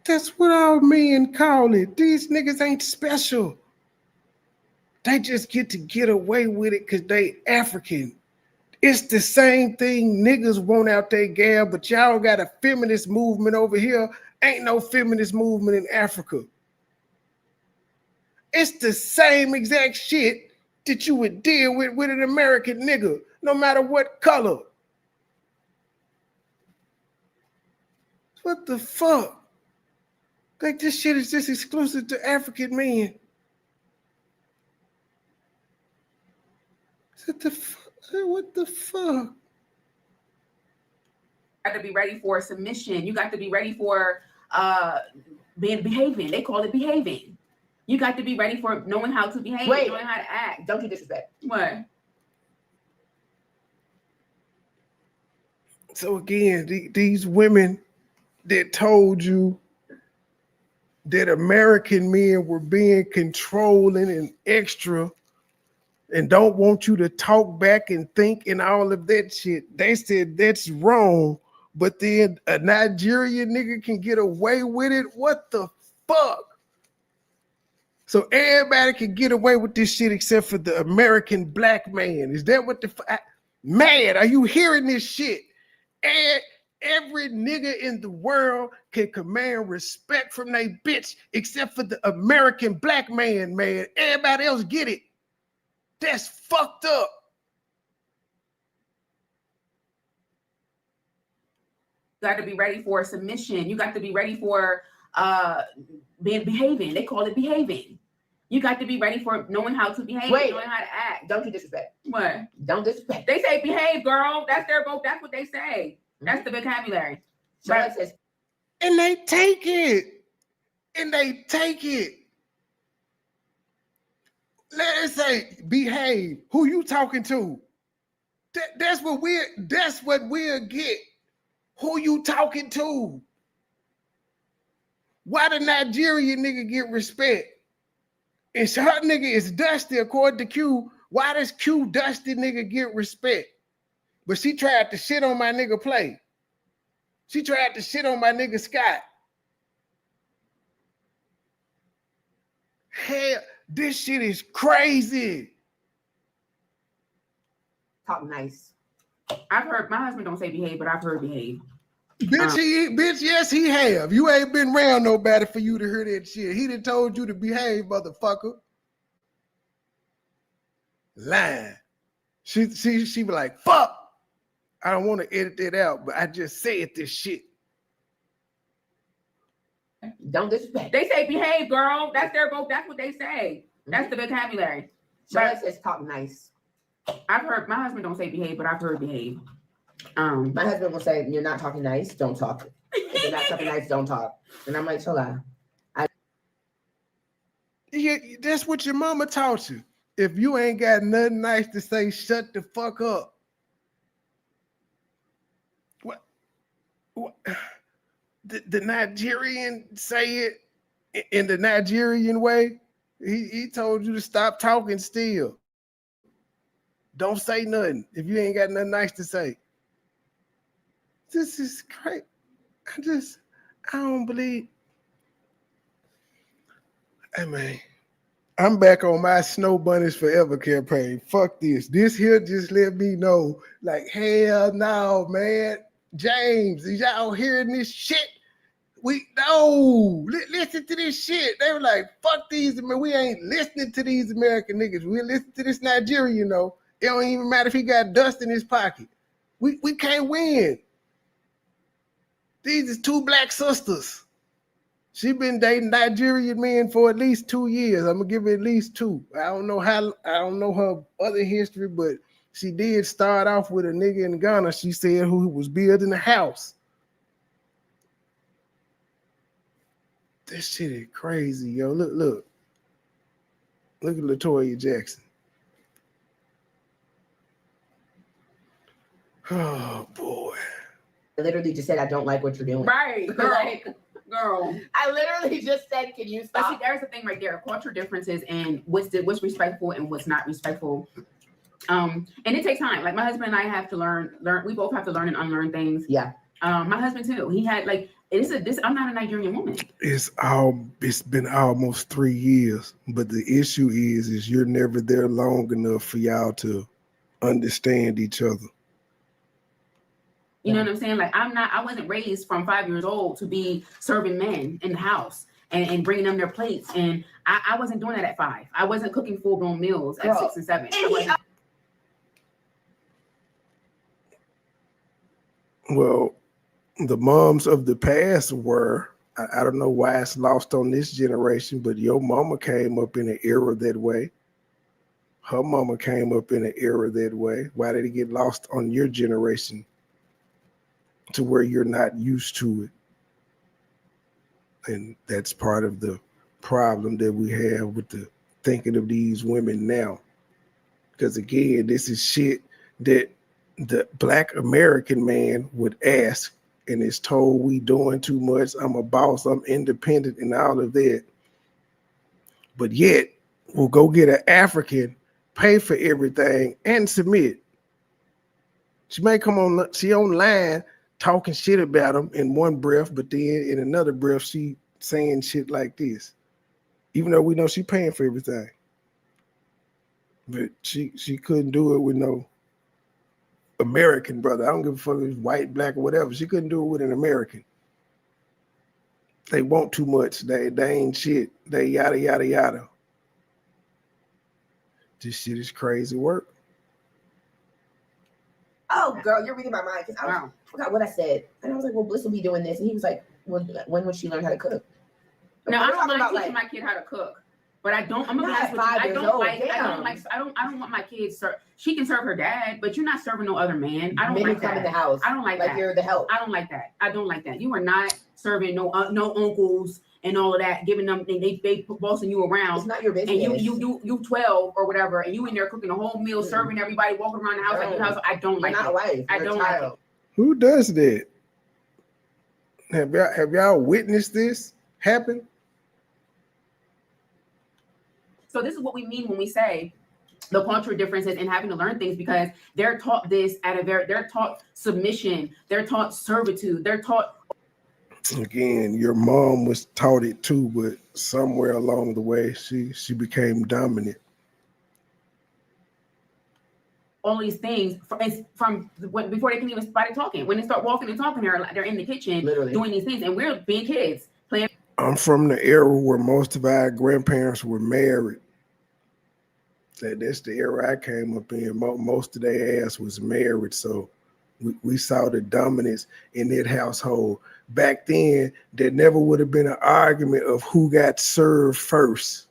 That's what our men call it. These niggas ain't special. They just get away with it because they African. It's the same thing niggas want out there, gal, but y'all got a feminist movement over here. Ain't no feminist movement in Africa. It's the same exact shit that you would deal with an American nigga, no matter what color. What the fuck? Like this shit is just exclusive to African men. What the fuck? Got to be ready for submission. You got to be ready for behaving. They call it behaving. You got to be ready for knowing how to behave, Wait. knowing how to act. Don't you disrespect. What? So again, these women that told you that American men were being controlling and extra and don't want you to talk back and think and all of that shit, they said that's wrong. But then a Nigerian nigga can get away with it. What the fuck? So everybody can get away with this shit except for the American black man. Is that what the fuck? Man, are you hearing this shit? And every nigga in the world can command respect from they bitch except for the American black man, man. Everybody else get it. That's fucked up. You got to be ready for submission. You got to be ready for behaving. They call it behaving. You got to be ready for knowing how to behave, Wait. knowing how to act. Don't you disrespect. What? Don't disrespect. They say behave, girl. That's their vote. That's what they say. That's the vocabulary. Charlotte says, And they take it. And they take it. Let's say behave. Who you talking to? That's what we'll get. Who you talking to? Why the Nigerian nigga get respect? And so her nigga is dusty according to Q. Why does Q dusty nigga get respect? But she tried to shit on my nigga Play. She tried to shit on my nigga Scott. Hell, this shit is crazy. talk nice. I've heard my husband don't say behave, but I've heard behave. Bitch, yes, he have. You ain't been around nobody for you to hear that shit. He done told you to behave, motherfucker. Lying. She be like, fuck. I don't want to edit that out, but I just said this shit. Don't disrespect. They say behave, girl. That's their vote. That's what they say. That's the vocabulary. Charlotte says talk nice. I've heard my husband don't say behave, but I've heard behave. My husband will say, "You're not talking nice. Don't talk. If you're not talking nice, don't talk." And I'm like, "Chill out." Yeah, that's what your mama taught you. If you ain't got nothing nice to say, shut the fuck up. What? The Nigerian say it in the Nigerian way. He told you to stop talking still. Don't say nothing if you ain't got nothing nice to say. This is great. I don't believe. Hey man, I'm back on my Snow Bunnies Forever campaign. Fuck this. This here just let me know, like, hell no, man. James, is y'all hearing this shit? Listen to this shit. They were like, fuck these, man. We ain't listening to these American niggas. We listen to this Nigerian, though. It don't even matter if he got dust in his pocket. We can't win. These is two black sisters. She been dating Nigerian men for at least 2 years. I'm gonna give her at least 2. I don't know her other history, but she did start off with a nigga in Ghana, she said, who was building a house. This shit is crazy, yo. Look at LaToya Jackson. Oh boy. I literally just said, "I don't like what you're doing." Right, girl. Like, Girl. I literally just said, "Can you But see, stop?" there's the thing right there: culture differences and what's respectful and what's not respectful. And it takes time. Like my husband and I have to learn. We both have to learn and unlearn things. Yeah. My husband too. He had like I'm not a Nigerian woman. It's been almost 3 years, but the issue is you're never there long enough for y'all to understand each other. You know what I'm saying? Like I wasn't raised from 5 years old to be serving men in the house and bringing them their plates. And I wasn't doing that at 5. I wasn't cooking full-blown meals at 6 and 7. Well, the moms of the past were, I don't know why it's lost on this generation, but your mama came up in an era that way. her mama came up in an era that way. Why did it get lost on your generation to where you're not used to it? And that's part of the problem that we have with the thinking of these women now. Because again, this is shit that the Black American man would ask and is told we doing too much. I'm a boss, I'm independent and all of that. But yet we'll go get an African, pay for everything and submit. She may come on, she online talking shit about him in one breath, but then in another breath, she saying shit like this. Even though we know she paying for everything. But she couldn't do it with no American brother. I don't give a fuck if it's white, black, or whatever. She couldn't do it with an American. They want too much. They ain't shit. They yada, yada, yada. This shit is crazy work. Oh, girl, you're reading my mind. Because I forgot what I said. And I was like, well, Bliss will be doing this. And he was like, well, when would she learn how to cook? No, I don't mind teaching my kid how to cook. But I don't. I'm gonna be honest with you. I don't want my kids. She can serve her dad, but you're not serving no other man. I don't like that. In the house. I don't like that. You're the help. I don't like that. I don't like that. You are not serving no uncles and all of that. Giving them they bossing you around. It's not your business. And you 12 or whatever, and you in there cooking a whole meal, serving everybody, walking around the house like your house. I don't like. You're not a wife. I don't like it. Who does that? Have y'all witnessed this happen? So this is what we mean when we say the cultural differences and having to learn things, because they're taught this they're taught submission, they're taught servitude, they're taught. Again, your mom was taught it too, but somewhere along the way, she became dominant. All these things from before they can even start talking. When they start walking and talking, they're in the kitchen doing these things, and we're being kids playing. I'm from the era where most of our grandparents were married. That's the era I came up in. Most of their ass was married, so we saw the dominance in that household. Back then, there never would have been an argument of who got served first.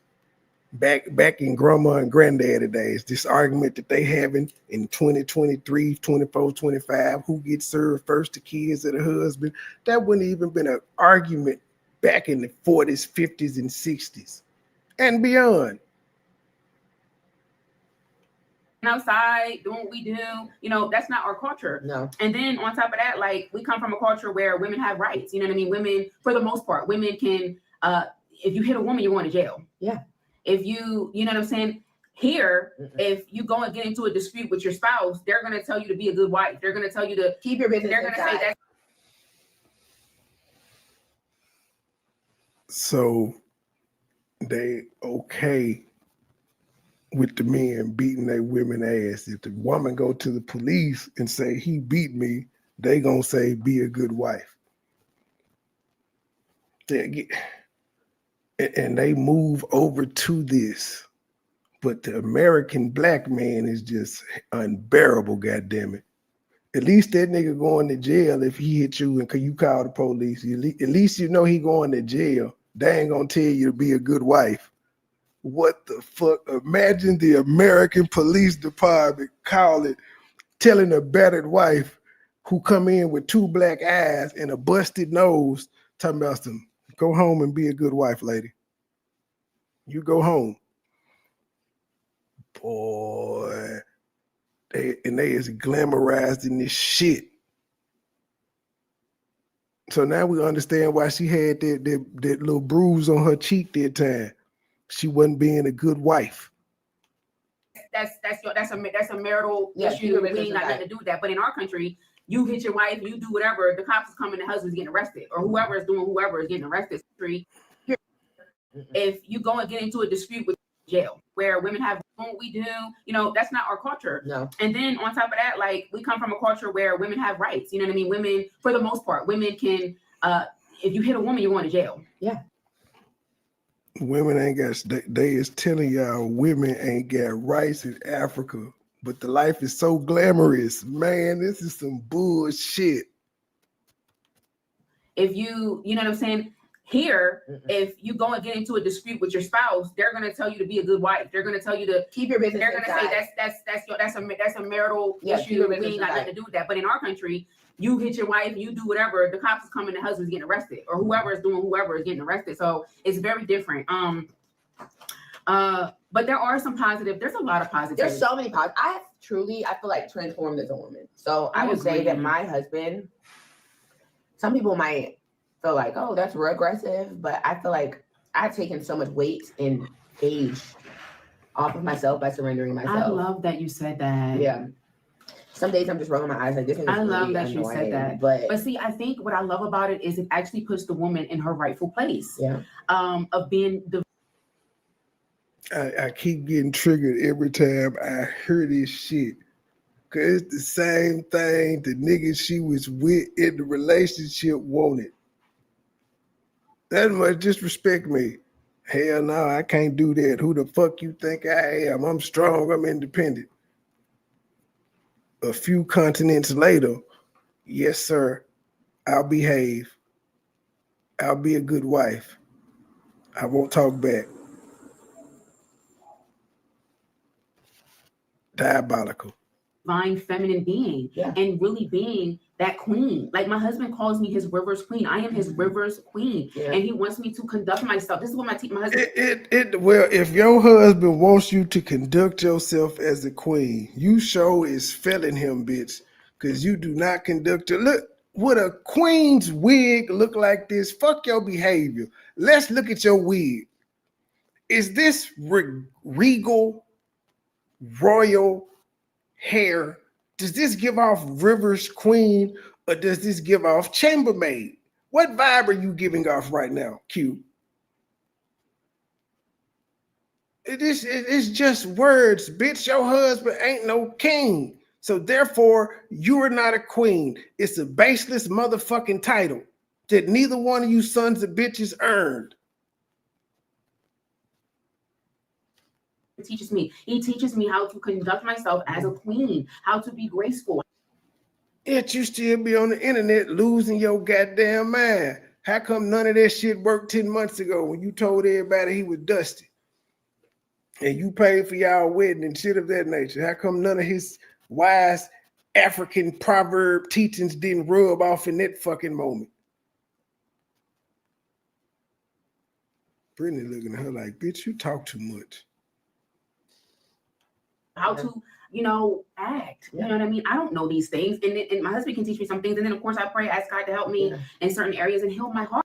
Back in grandma and granddaddy days, this argument that they having in 2023, 24, 25, who gets served first, the kids or the husband, that wouldn't even been an argument back in the 40s, 50s, and 60s and beyond. Outside doing what we do, that's not our culture. No. And then on top of that, like, we come from a culture where women have rights. You know what I mean? Women, for the most part, women can, if you hit a woman, you're going to jail. Yeah. If you know what I'm saying? Here, if you go and get into a dispute with your spouse, they're going to tell you to be a good wife. They're going to tell you to keep your business. They're going to say that. So they okay with the men beating their women ass. If the woman go to the police and say he beat me, they gonna say be a good wife. And they move over to this. But the American black man is just unbearable, goddammit. At least that nigga going to jail if he hit you and you call the police. At least you know he going to jail. They ain't gonna tell you to be a good wife. What the fuck? Imagine the American police department telling a battered wife who come in with 2 black eyes and a busted nose, talking about some, go home and be a good wife, lady. You go home. Boy, they is glamorized in this shit. So now we understand why she had that little bruise on her cheek that time. She wasn't being a good wife. That's a marital issue. We ain't got nothing to do with that. But in our country, you hit your wife, you do whatever, the cops is coming, the husband's getting arrested, or whoever is getting arrested. If you go and get into a dispute with jail, where women have what we do, that's not our culture. No. And then on top of that, like, we come from a culture where women have rights. You know what I mean? Women, for the most part, women can, if you hit a woman, you're going to jail. Yeah. Women ain't got, they is telling y'all women ain't got rights in Africa, but the life is so glamorous. Man, this is some bullshit. If you know what I'm saying? Here, Mm-mm. if you go and get into a dispute with your spouse, they're gonna tell you to be a good wife. They're gonna tell you to keep your business. they're gonna say that's a marital issue. We ain't got nothing to do with that. But in our country, you hit your wife, you do whatever, the cops is coming, the husband's getting arrested, or whoever is doing whoever is getting arrested. So it's very different. But there are some positive. There's a lot of positives. There's so many positives. I feel like transformed as a woman. So I would say that my husband. Some people might feel like, oh, that's regressive, but I feel like I've taken so much weight and age off of myself by surrendering myself. I love that you said that. Yeah. Some days I'm just rolling my eyes like this. I love really that annoying, you said that. But see, I think what I love about it is it actually puts the woman in her rightful place. Yeah. Of being the. I keep getting triggered every time I hear this shit. Cause it's the same thing the nigga she was with in the relationship wanted. That much disrespect me. Hell no, I can't do that. Who the fuck you think I am? I'm strong, I'm independent. A few continents later, yes, sir, I'll behave. I'll be a good wife. I won't talk back. Diabolical. Divine feminine being and really being that queen. Like my husband calls me his rivers queen. I am his rivers queen, and he wants me to conduct myself. This is what my husband. Well, if your husband wants you to conduct yourself as a queen, you sure is failing him, bitch, because you do not conduct it. Look, would a queen's wig look like this? Fuck your behavior. Let's look at your wig. Is this regal, royal hair? Does this give off Rivers Queen or does this give off chambermaid? What vibe are you giving off right now, Q? It's just words, bitch. Your husband ain't no king. So therefore, you are not a queen. It's a baseless motherfucking title that neither one of you sons of bitches earned. Teaches me. He teaches me how to conduct myself as a queen, how to be graceful. Yet you still be on the internet losing your goddamn mind. How come none of that shit worked 10 months ago when you told everybody he was dusty? And you paid for y'all wedding and shit of that nature. How come none of his wise African proverb teachings didn't rub off in that fucking moment? Brittany looking at her like, bitch, you talk too much. How to, act. You know what I mean? I don't know these things. And my husband can teach me some things. And then, of course, I pray, ask God to help me in certain areas and heal my heart.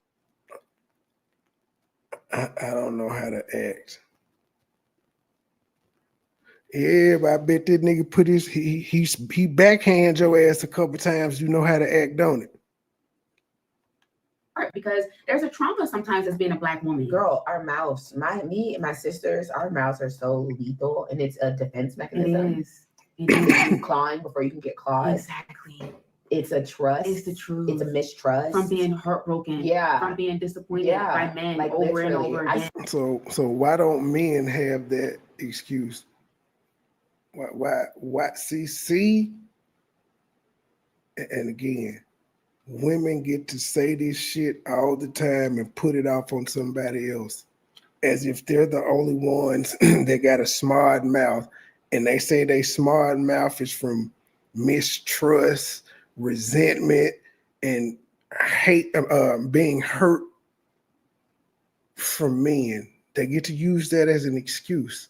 I don't know how to act. Yeah, but I bet that nigga put he backhand your ass a couple times. You know how to act, don't it? Because there's a trauma sometimes as being a Black woman. Girl, our mouths, me and my sisters, our mouths are so lethal, and it's a defense mechanism. It is. You clawing before you can get clawed. Exactly. It's a trust. It's the truth. It's a mistrust. From being heartbroken. Yeah. From being disappointed by men like over and over again. So why don't men have that excuse? Why? See? And again, women get to say this shit all the time and put it off on somebody else as if they're the only ones that got a smart mouth. And they say they smart mouth is from mistrust, resentment, and hate, being hurt from men. They get to use that as an excuse.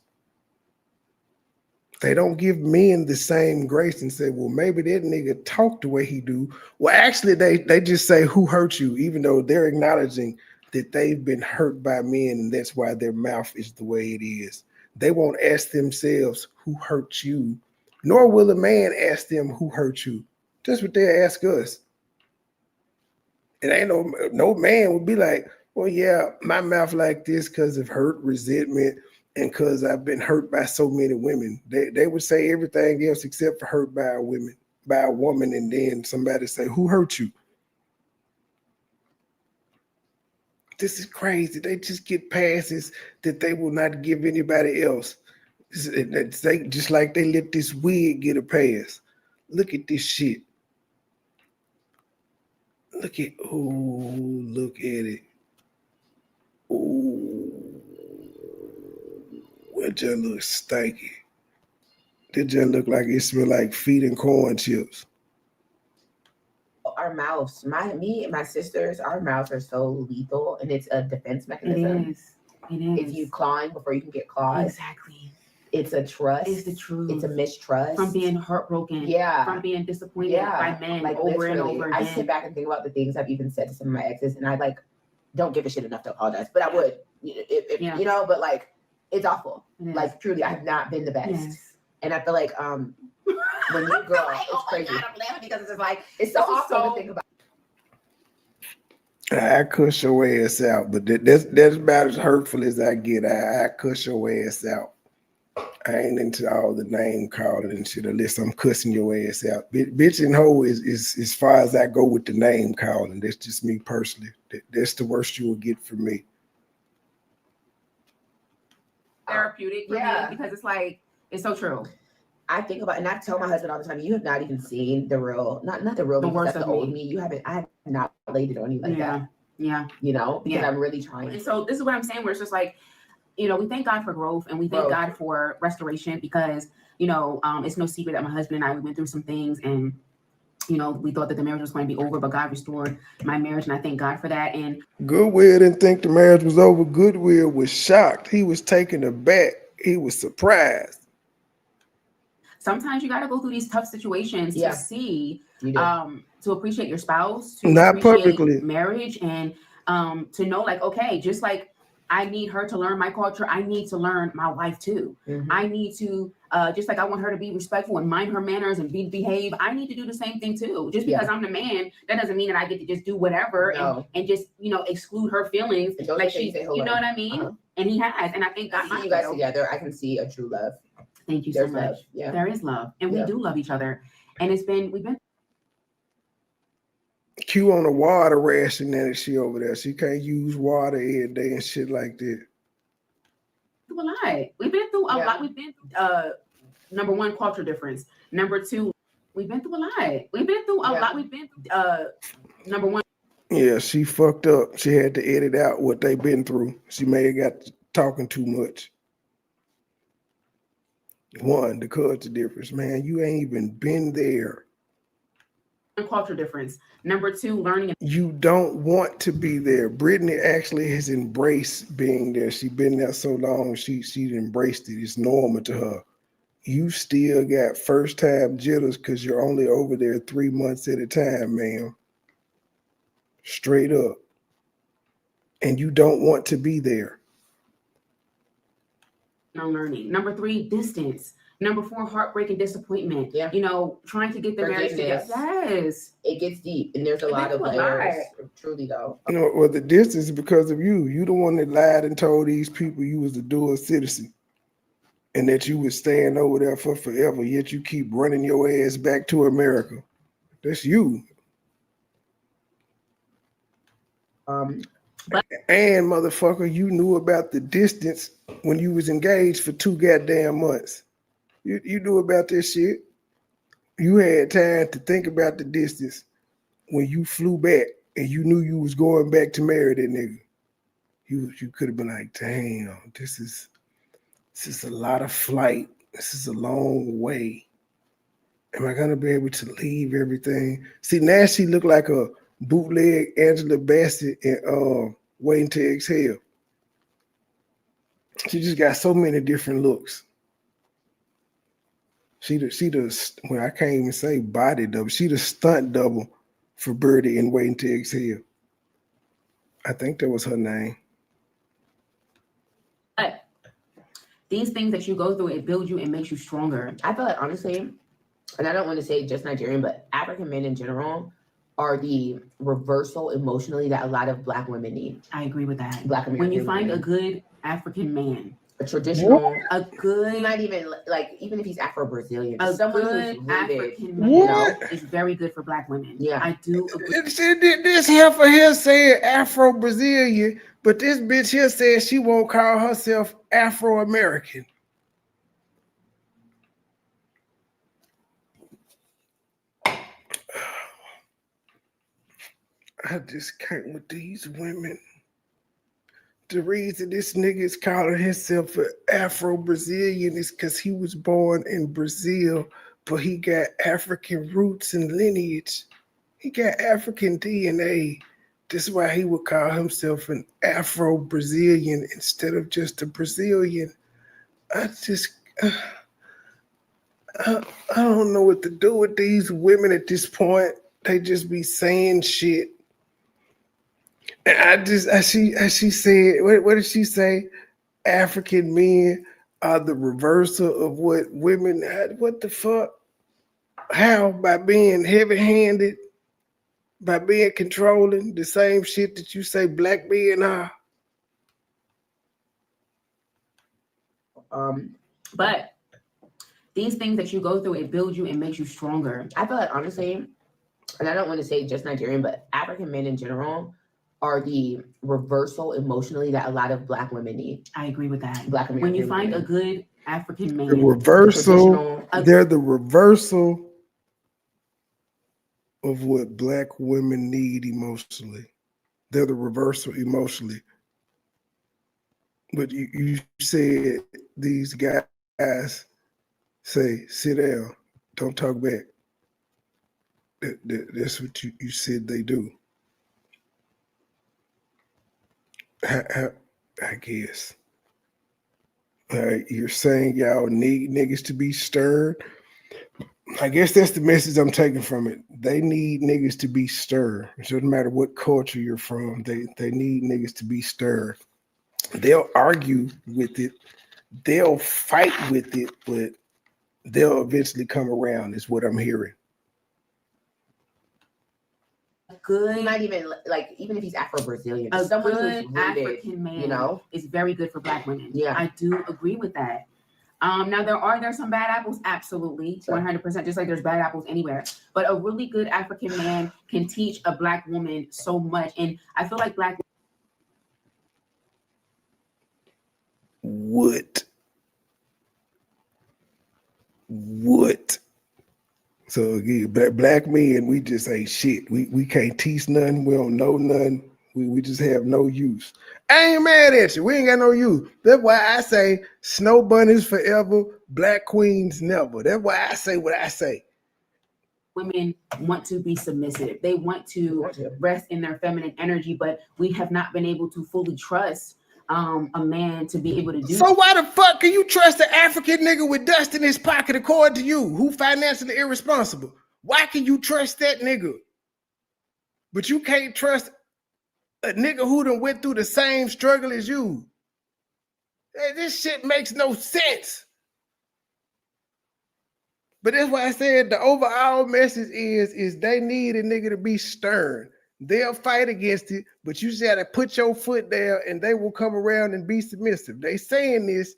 They don't give men the same grace and say, well, maybe that nigga talk the way he do. Well, actually, they just say, who hurt you? Even though they're acknowledging that they've been hurt by men and that's why their mouth is the way it is. They won't ask themselves who hurt you, nor will a man ask them who hurt you. That's what they ask us. It ain't no man would be like, well, yeah, my mouth like this because of hurt, resentment, and because I've been hurt by so many women. They would say everything else except for hurt by a woman, and then somebody say, who hurt you? This is crazy. They just get passes that they will not give anybody else. Just like they let this wig get a pass. Look at this shit. Look at it. It just looks stanky. It just look like it smell like feet and corn chips. Our mouths, me and my sisters, our mouths are so lethal, and it's a defense mechanism. It is. It is. If you clawing before you can get clawed, Exactly. it's a trust. It's the truth. It's a mistrust. From being heartbroken. Yeah. From being disappointed by men, like over and literally, over again. I sit back and think about the things I've even said to some of my exes, and I like don't give a shit enough to apologize, but I would, if you know, but like it's awful. Like truly, I have not been the best, and I feel like when you grow, it's crazy. God, I'm laughing because it's just like it's so awful to think about. I cuss your ass out, but that's about as hurtful as I get. I cuss your ass out. I ain't into all the name calling and shit unless I'm cussing your ass out. Bitch and hoe is as far as I go with the name calling. That's just me personally. That's the worst you will get from me. Therapeutic for me because it's like, it's so true. I think about, and I tell my husband all the time, you have not even seen the real, not the real, because that's the old me. You haven't, I have not laid it on you like that. Yeah. You know, because I'm really trying. And so this is what I'm saying, where it's just like, you know, we thank God for growth and we thank God for restoration because, you know, it's no secret that my husband and I, we went through some things and, you know, we thought that the marriage was going to be over, but God restored my marriage and I thank God for that. And Goodwill didn't think the marriage was over. Goodwill was shocked. He was taken aback. He was surprised. Sometimes you got to go through these tough situations to see, to appreciate your spouse, to not appreciate publicly marriage, and to know, like, okay, just like I need her to learn my culture, I need to learn my wife too. I need to, just like I want her to be respectful and mind her manners and behave, I need to do the same thing too. Just because I'm the man, that doesn't mean that I get to just do whatever and just, you know, exclude her feelings. Like she's, you know what I mean? And he has, and I think God, you guys together, I can see a true love. Thank you so much. Love. Yeah. There is love. And we do love each other. And we've been Q on a water ration and she over there. She can't use water every day and shit like that. through a lot. We've been through a lot. We've been number one, culture difference. Number two, we've been through a lot. We've been through a lot. We've been number one. Yeah, she fucked up. She had to edit out what they've been through. She may have got talking too much. One, the culture difference, man. You ain't even been there. Culture difference. Number two, learning. You don't want to be there. Brittany actually has embraced being there. She's been there so long. She embraced it. It's normal to her. You still got first time jitters because you're only over there 3 months at a time, ma'am. Straight up. And you don't want to be there. No learning. Number three, distance. Number four, heartbreak and disappointment. Yeah. You know, trying to get the marriage together. Yes. It gets deep and there's a lot of layers. Truly though. You know, well, the distance is because of you. You the one that lied and told these people you was a dual citizen and that you was staying over there for forever, yet you keep running your ass back to America. That's you. And motherfucker, you knew about the distance when you was engaged for 2 goddamn months. You knew about this shit. You had time to think about the distance when you flew back and you knew you was going back to marry that nigga. You could have been like, damn, this is a lot of flight. This is a long way. Am I gonna be able to leave everything? See, now she looked like a bootleg Angela Bassett and Waiting to Exhale. She just got so many different looks. She well, I can't even say body double. She the stunt double for Birdie in Waiting to Exhale. I think that was her name. But these things that you go through, it builds you and makes you stronger. I feel like honestly, and I don't want to say just Nigerian, but African men in general are the reversal emotionally that a lot of Black women need. I agree with that. Black American when you find women. a good African man, a traditional, a good, not even like even if he's Afro-Brazilian, a someone good who's African man is very good for Black women. Yeah, I do agree. This heifer here said Afro-Brazilian, but this bitch here says she won't call herself Afro-American. I just can't with these women. the reason this nigga is calling himself an Afro-Brazilian is because he was born in Brazil, but he got African roots and lineage. He got African DNA. This is why he would call himself an Afro-Brazilian instead of just a Brazilian. I don't know what to do with these women at this point. They just be saying shit. And as she said, what did she say? African men are the reversal of what women had. What the fuck? How? By being heavy-handed, by being controlling, the same shit that you say black men are. But these things that you go through, it builds you and makes you stronger. I feel like honestly, and I don't want to say just Nigerian, but African men in general are the reversal emotionally that a lot of Black women need. I agree with that. Black American when you find women. a good African man, The reversal, they're the reversal of what Black women need emotionally. They're the reversal emotionally. But you said these guys say, sit down, don't talk back. That's what you said they do. I guess. All right, you're saying y'all need niggas to be stirred. I guess that's the message I'm taking from it. They need niggas to be stirred. It doesn't matter what culture you're from. They need niggas to be stirred. They'll argue with it. They'll fight with it, but they'll eventually come around is what I'm hearing. Good, not even like, even if he's Afro-Brazilian, a someone good who's rooted, African man, you know, is very good for Black women. Yeah, I do agree with that. Now there's some bad apples, absolutely, 100%. Just like there's bad apples anywhere, but a really good African man can teach a Black woman so much, and I feel like Black. What? So again, black men, we just ain't shit. We can't teach nothing. We don't know nothing. We just have no use. I ain't mad at you. We ain't got no use. That's why I say snow bunnies forever, black queens never. That's why I say what I say. Women want to be submissive. They want to rest in their feminine energy, but we have not been able to fully trust a man to be able to do. So why the fuck can you trust an African nigga with dust in his pocket according to you, who financially irresponsible? Why can you trust that nigga? But you can't trust a nigga who done went through the same struggle as you. Hey, this shit makes no sense. But that's why I said the overall message is they need a nigga to be stern. They'll fight against it, but you just gotta put your foot there and they will come around and be submissive. They saying this,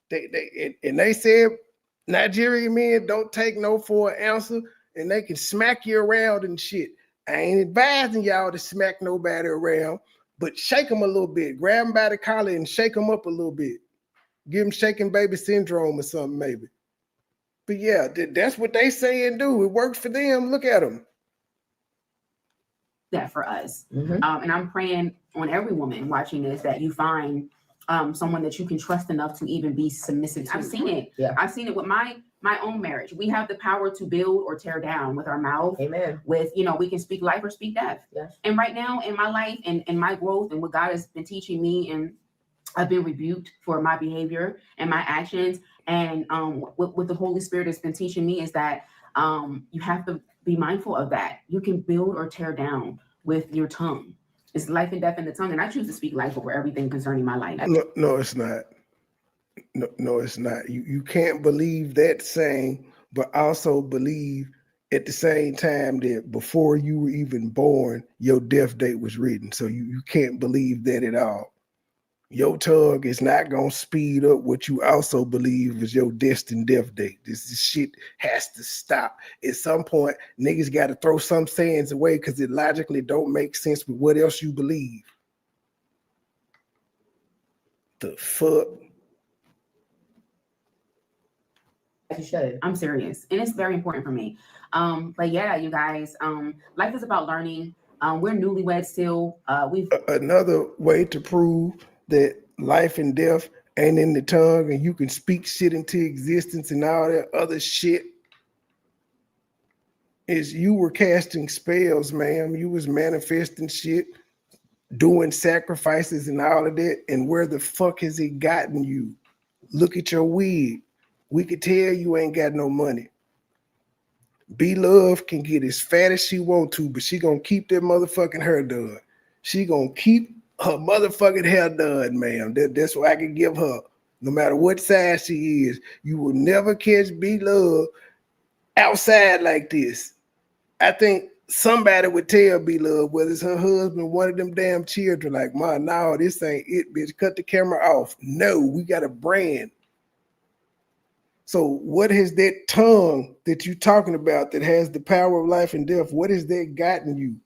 they said Nigerian men don't take no for an answer, and they can smack you around and shit. I ain't advising y'all to smack nobody around, but shake them a little bit. Grab them by the collar and shake them up a little bit. Give them shaking baby syndrome or something maybe. But yeah, that's what they say and do. It works for them. Look at them. That for us. And I'm praying on every woman watching this that you find someone that you can trust enough to even be submissive to. I've seen it. Yeah. I've seen it with my own marriage. We have the power to build or tear down with our mouth. Amen. With, we can speak life or speak death. Yes. And right now in my life and my growth and what God has been teaching me, and I've been rebuked for my behavior and my actions. And what the Holy Spirit has been teaching me is that you have to be mindful of that. You can build or tear down with your tongue. It's life and death in the tongue. And I choose to speak life over everything concerning my life. No, it's not. No, it's not. You can't believe that saying, but also believe at the same time that before you were even born, your death date was written. So you can't believe that at all. Your tongue is not going to speed up what you also believe is your destined death date. This shit has to stop. At some point, niggas got to throw some sayings away because it logically don't make sense with what else you believe. The fuck? You should. I'm serious. And it's very important for me. But yeah, you guys, life is about learning. We're newlyweds still. We've another way to prove that life and death ain't in the tongue and you can speak shit into existence and all that other shit, is you were casting spells, ma'am. You was manifesting shit, doing sacrifices and all of that. And where the fuck has it gotten you? Look at your wig. We could tell you ain't got no money. Be Love can get as fat as she want to, but she gonna keep that motherfucking hair done. She gonna keep her motherfucking hair done, ma'am. That's what I can give her. No matter what size she is, you will never catch Be Love outside like this. I think somebody would tell Be Love, whether it's her husband, one of them damn children, like, Ma, no, this ain't it, bitch. Cut the camera off. No, we got a brand. So what has that tongue that you're talking about that has the power of life and death, what has that gotten you?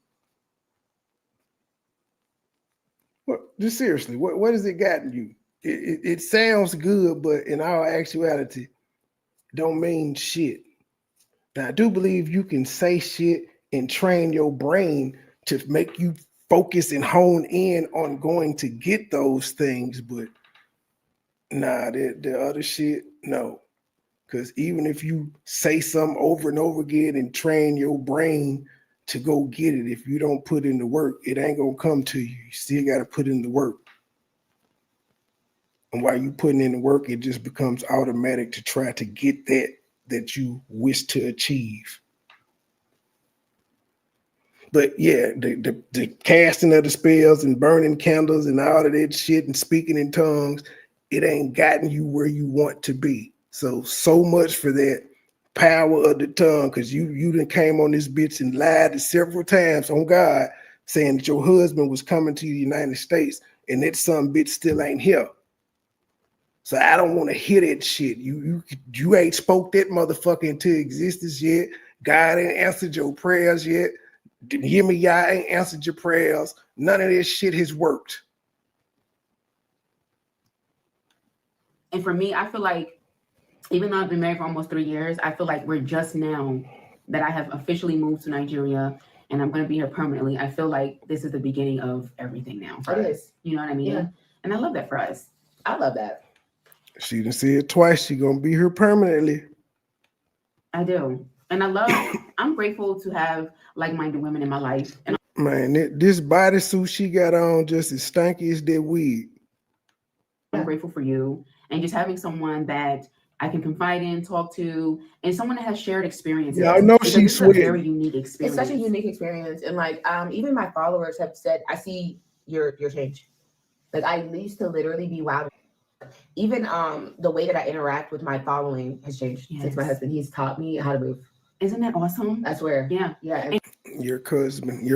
What, just seriously, what has it gotten you? It sounds good, but in all actuality, don't mean shit. Now, I do believe you can say shit and train your brain to make you focus and hone in on going to get those things, but nah, the other shit, no. Because even if you say something over and over again and train your brain to go get it, if you don't put in the work, it ain't gonna come to you. You still got to put in the work. And while you putting in the work, it just becomes automatic to try to get that you wish to achieve. But yeah, the casting of the spells and burning candles and all of that shit and speaking in tongues, it ain't gotten you where you want to be. So much for that power of the tongue, because you done came on this bitch and lied several times on God, saying that your husband was coming to the United States and that some bitch still ain't here. So I don't want to hear that shit. You ain't spoke that motherfucker into existence yet. God ain't answered your prayers yet. Didn't hear me, y'all ain't answered your prayers. None of this shit has worked. And for me, I feel like, even though I've been married for almost 3 years, I feel like we're just now that I have officially moved to Nigeria and I'm going to be here permanently. I feel like this is the beginning of everything now. It is. You know what I mean? Yeah. And I love that for us. I love that. She done said it twice. She gonna be here permanently. I do. And I'm grateful to have like-minded women in my life. And Man, this bodysuit she got on just as stanky as that wig. I'm grateful for you. And just having someone that I can confide in, talk to, and someone that has shared experiences. Yeah, I know because she's it's a very unique experience. It's such a unique experience. And like even my followers have said, I see your change. Like I used to literally be wild. Even the way that I interact with my following has changed since my husband. He's taught me how to move. Isn't that awesome? I swear. Yeah. Yeah. Your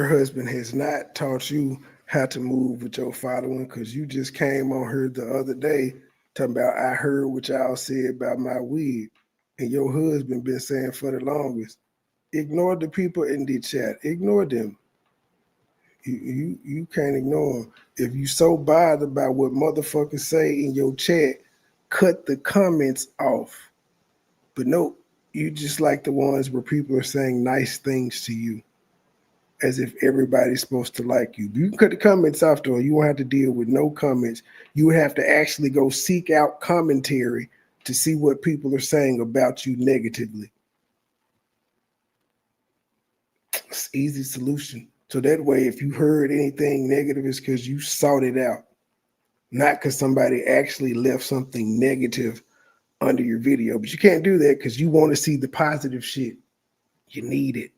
husband has not taught you how to move with your following, because you just came on her the other day talking about, I heard what y'all said about my wig. And your husband been saying for the longest, ignore the people in the chat. Ignore them. You can't ignore them. If you so bothered about what motherfuckers say in your chat, cut the comments off. But no, you just like the ones where people are saying nice things to you, as if everybody's supposed to like you. You can cut the comments off, though. You won't have to deal with no comments. You would have to actually go seek out commentary to see what people are saying about you negatively. It's an easy solution. So that way, if you heard anything negative, it's because you sought it out, not because somebody actually left something negative under your video. But you can't do that because you want to see the positive shit. You need it.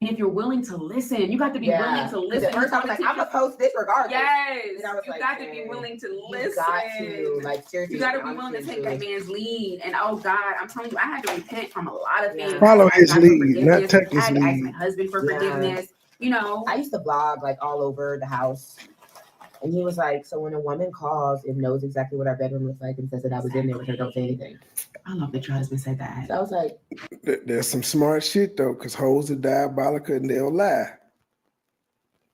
And if you're willing to listen, you got to be willing to listen. At first I was like, I'm gonna post this regardless. Yes, And I was you like, got to be willing to listen. You got to, like, seriously. You got to be willing to take that man's lead. And oh God, I'm telling you, I had to repent from a lot of things. Follow his lead, not take I his had to ask my lead. husband for forgiveness. You know, I used to blog like all over the house. And he was like, so when a woman calls and knows exactly what our bedroom looks like and says that I was in there with her, don't say anything. I love that your husband said that. So I was like, there's some smart shit though, because hoes are diabolical and they'll lie.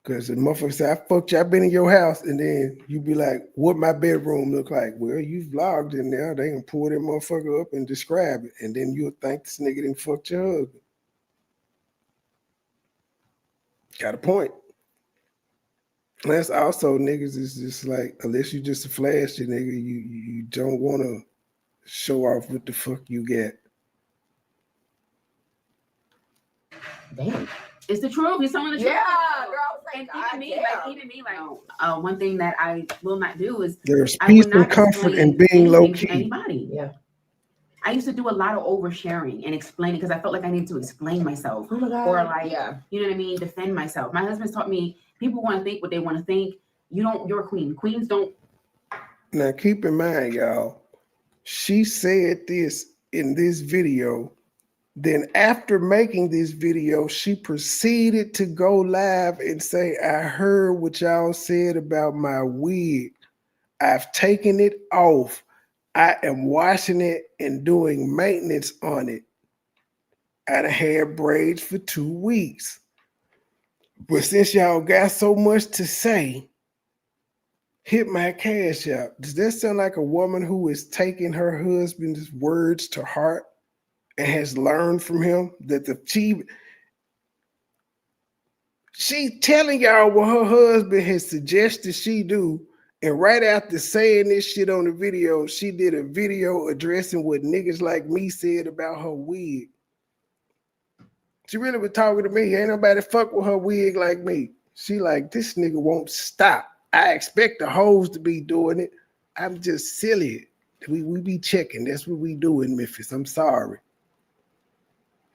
Because the motherfucker say, I fucked you, I've been in your house, and then you be like, what my bedroom look like? Well, you vlogged in there, they can pull that motherfucker up and describe it, and then you'll think this nigga done fucked your husband. Got a point. That's also niggas is just like, unless you just a flashy nigga, you don't want to show off what the fuck you get. Damn. It's the truth. He's telling the truth. Yeah, girl. I was like, And even me, one thing that I will not do is There's I peace will not and comfort in explain being low anything to key. anybody. Yeah. I used to do a lot of oversharing and explaining because I felt like I needed to explain myself. Oh my God. Or like, yeah. you know what I mean, defend myself. My husband's taught me people want to think what they want to think. You're a queen. Queens don't. Now keep in mind, y'all, she said this in this video. Then after making this video, she proceeded to go live and say, I heard what y'all said about my wig. I've taken it off. I am washing it and doing maintenance on it. I done had braids for 2 weeks. But since y'all got so much to say, hit my cash out. Does that sound like a woman who is taking her husband's words to heart and has learned from him that she telling y'all what her husband has suggested she do, and right after saying this shit on the video, she did a video addressing what niggas like me said about her wig. She really was talking to me. Ain't nobody fuck with her wig like me. She like, this nigga won't stop. I expect the hoes to be doing it. I'm just silly. We be checking. That's what we do in Memphis. I'm sorry.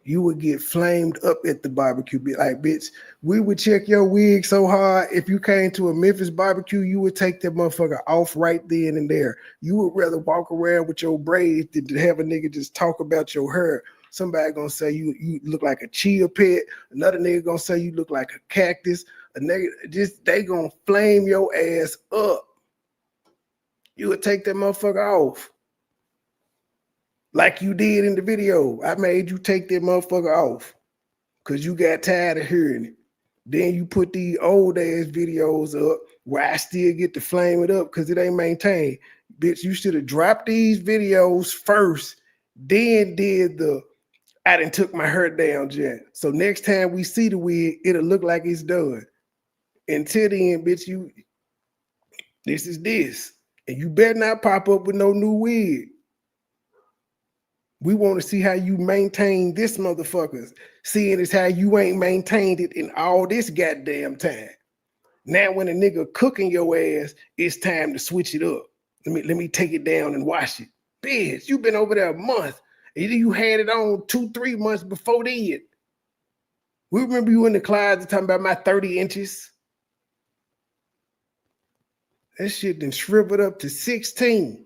You would get flamed up at the barbecue. Be like, bitch, we would check your wig so hard. If you came to a Memphis barbecue, you would take that motherfucker off right then and there. You would rather walk around with your braids than to have a nigga just talk about your hair. Somebody gonna say you look like a chia pet. Another nigga gonna say you look like a cactus. A nigga they gonna flame your ass up. You would take that motherfucker off. Like you did in the video. I made you take that motherfucker off because you got tired of hearing it. Then you put these old ass videos up where I still get to flame it up because it ain't maintained. Bitch, you should have dropped these videos first, then did the I done took my hair down, Jen. So next time we see the wig, it'll look like it's done. Until then, bitch, this is this. And you better not pop up with no new wig. We want to see how you maintain this motherfuckers, seeing as how you ain't maintained it in all this goddamn time. Now when a nigga cooking your ass, it's time to switch it up. Let me take it down and wash it. Bitch, you been over there a month. And you had it on 2-3 months before then. We remember you in the closet talking about my 30 inches. That shit done shriveled up to 16.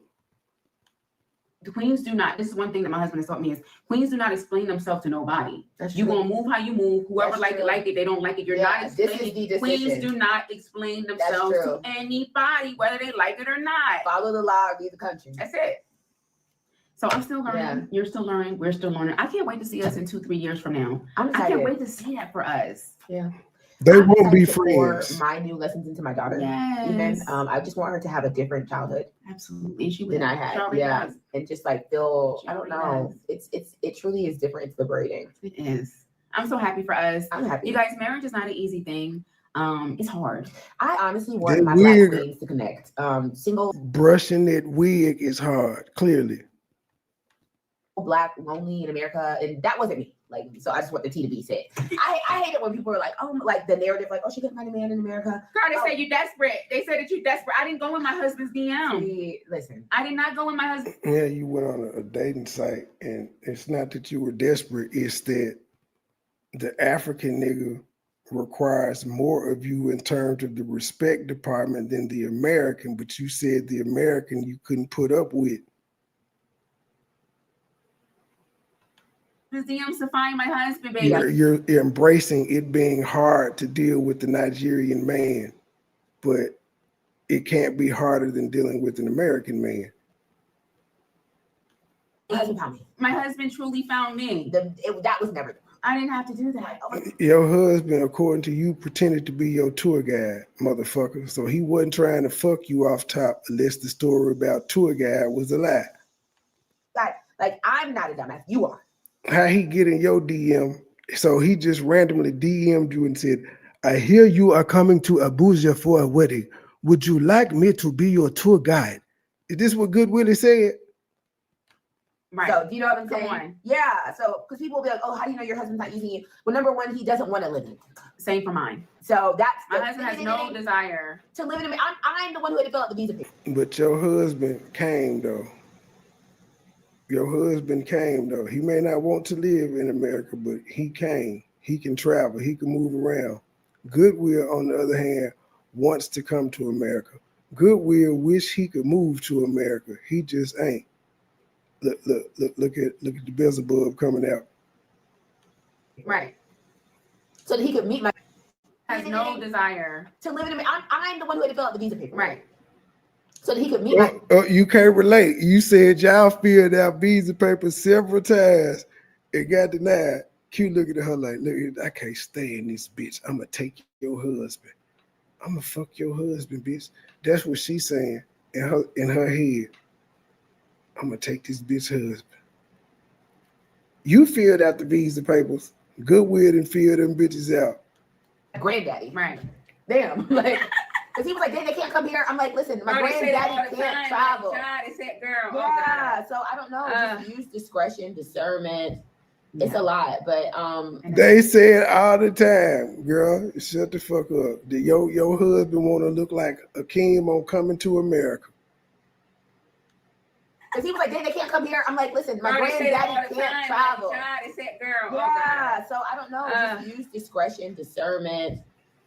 The queens do not. This is one thing that my husband has taught me is queens do not explain themselves to nobody. You gonna move how you move. Whoever like it, they don't like it. You're not explaining. Queens do not explain themselves to anybody, whether they like it or not. Follow the law, leave the country. That's it. So I'm still learning. Yeah. You're still learning. We're still learning. I can't wait to see us in 2-3 years from now. I can't wait to see that for us. Yeah. They won't be friends. My new lessons into my daughter. Yes. Even I just want her to have a different childhood. Absolutely. Than I had. Yeah. Does. And just like feel, I don't know. It truly is different. It's liberating. It is. I'm so happy for us. I'm happy. You guys, marriage is not an easy thing. It's hard. I honestly want my Black queens to connect. Single. Brushing that wig is hard, clearly. Black, lonely in America, and that wasn't me. Like, so I just want the T to be said. I hate it when people are like, oh, like the narrative, like, oh, she couldn't find a man in America. Girl, they said you desperate. They said that you desperate. I didn't go in my husband's DM. Listen, I did not go in my husband. Yeah, you went on a dating site, and it's not that you were desperate. It's that the African nigga requires more of you in terms of the respect department than the American. But you said the American you couldn't put up with. His DMs to find my husband, baby. You're embracing it being hard to deal with the Nigerian man, but it can't be harder than dealing with an American man. My husband truly found me. That was never the problem. I didn't have to do that. Your husband, according to you, pretended to be your tour guide, motherfucker. So he wasn't trying to fuck you off top unless the story about tour guide was a lie. Like I'm not a dumbass. You are. How he get in your DM? So he just randomly DM'd you and said, I hear you are coming to Abuja for a wedding. Would you like me to be your tour guide? Is this what Good Willie said? Right. So, do you know what I'm Come saying? on. Yeah. So, because people will be like, oh, how do you know your husband's not using you? Well, number one, he doesn't want to live in it. Same for mine. So, that's My husband has no desire to live in it. I'm the one who had to fill out the visa paper. But your husband came, though. Your husband came, though. He may not want to live in America, but he came. He can travel. He can move around. Goodwill, on the other hand, wants to come to America. Goodwill wish he could move to America. He just ain't. Look at the Beelzebub coming out. right. So that he could meet my Has no desire to live in America. I'm the one who had to fill out the visa paper. right. So that he could meet my You can't relate. You said y'all filled out visa papers several times. It got denied. Q looking at her like, look, I can't stand this bitch. I'm gonna take your husband. I'm gonna fuck your husband, bitch. That's what she's saying in her head. I'm gonna take this bitch husband. You filled out the visa papers. Goodwill and filled them bitches out. granddaddy. Right. Damn. Like, because he was like, they can't come here. I'm like, listen, my granddaddy can't travel. They said, girl. Yeah. So I don't know. Just use discretion, discernment. Yeah. It's a lot, but they say it all the time, girl. Shut the fuck up. Your husband want to look like Akeem on Coming to America. Because he was like, they can't come here. I'm like, listen, my granddaddy can't travel. They said, girl. Yeah. So I don't know. Just use discretion, discernment.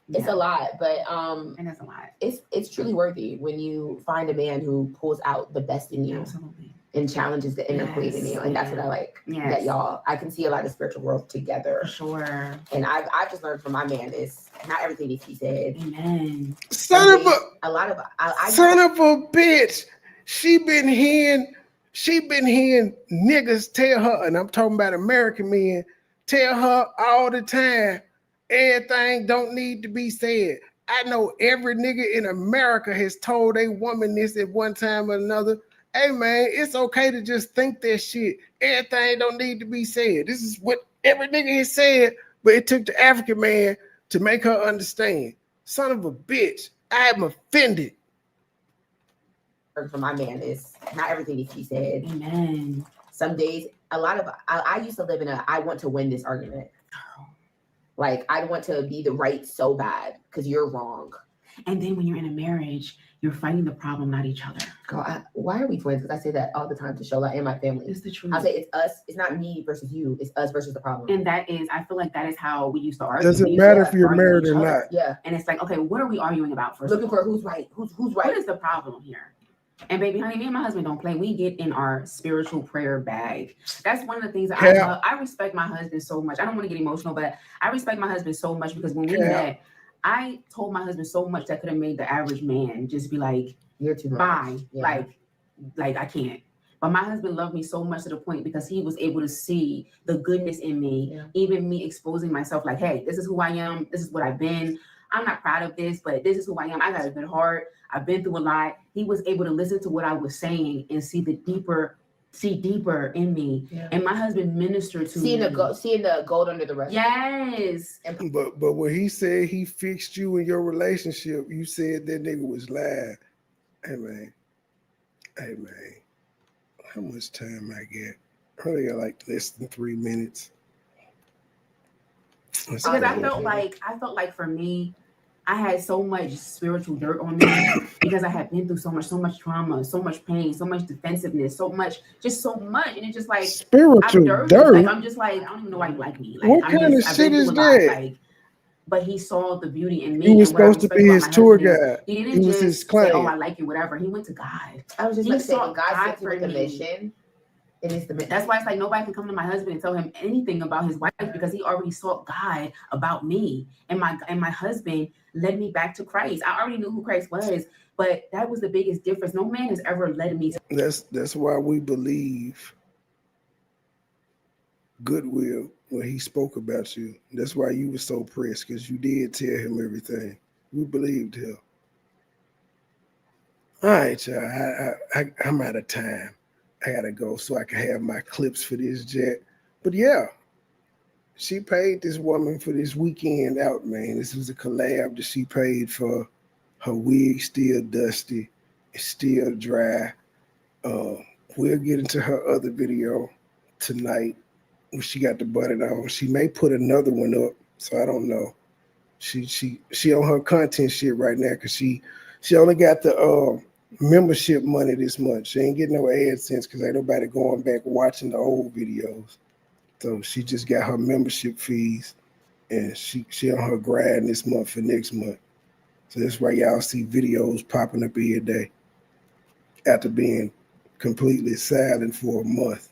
It's a lot, but and it's a lot. It's truly worthy when you find a man who pulls out the best in you. Absolutely. And challenges the inner queen in you. And that's what I like. Yes. That y'all, I can see a lot of spiritual growth together. For sure. And I've just learned from my man is not everything needs to be said. Amen. Son of a bitch. She been hearing niggas tell her, and I'm talking about American men, tell her all the time, everything don't need to be said. I know every nigga in America has told a woman this at one time or another. Hey man, it's okay to just think that shit. Everything don't need to be said. This is what every nigga has said, but it took the African man to make her understand. Son of a bitch, I am offended. For my man is not everything needs to be said. Amen. Some days, I used to live in I want to win this argument. Like I want to be the right so bad because you're wrong. And then when you're in a marriage, you're fighting the problem, not each other. Girl, why are we twins? Because I say that all the time to Shola and my family. It's the truth. I say it's us. It's not me versus you. It's us versus the problem. And I feel like that is how we used to argue. Doesn't matter if you're married or not. Yeah. And it's like, okay, what are we arguing about first? Looking for who's right. Who's right? What is the problem here? And baby, honey, me and my husband don't play. We get in our spiritual prayer bag. That's one of the things that I love. I respect my husband so much. I don't want to get emotional, but I respect my husband so much because when we met, I told my husband so much that could have made the average man just be like, you're too much. Bye. Yeah. Like I can't. But my husband loved me so much to the point because he was able to see the goodness in me, even me exposing myself like, hey, this is who I am. This is what I've been. I'm not proud of this, but this is who I am. I got a good heart. I've been through a lot. He was able to listen to what I was saying and see deeper in me. Yeah. And my husband ministered to seeing me. Seeing the gold under the rug. Yes. But when he said he fixed you in your relationship, you said that nigga was lying. Hey man. How much time I get? I only got like less than 3 minutes. Because I felt like for me, I had so much spiritual dirt on me because I had been through so much trauma, so much pain, so much defensiveness, so much, and it's just like spiritual dirt. Like I'm just like, I don't even know why you like me. Like, what kind of shit is that? But he saw the beauty in me. He was supposed to be his tour guide. He didn't just his say, "Oh, I like you," whatever. He went to God. I was just he saw God for the mission. It is the mission. That's why it's like nobody can come to my husband and tell him anything about his wife because he already sought God about me, and my husband led me back to Christ. I already knew who Christ was, but that was the biggest difference. No man has ever led me. That's why we believe Goodwill when he spoke about you. That's why you were so pressed because you did tell him everything. We believed him. All right, y'all. I'm out of time. I gotta go so I can have my clips for this jet. But yeah, She paid this woman for this weekend out, man. This was a collab that she paid for. Her wig still dusty. It's still dry. We'll get into her other video tonight when she got the button on. She may put another one up, so I don't know. She on her content shit right now because she only got the membership money this month. She ain't getting no AdSense because ain't nobody going back watching the old videos. So she just got her membership fees, and she on her grind this month for next month. So that's why y'all see videos popping up every day after being completely silent for a month.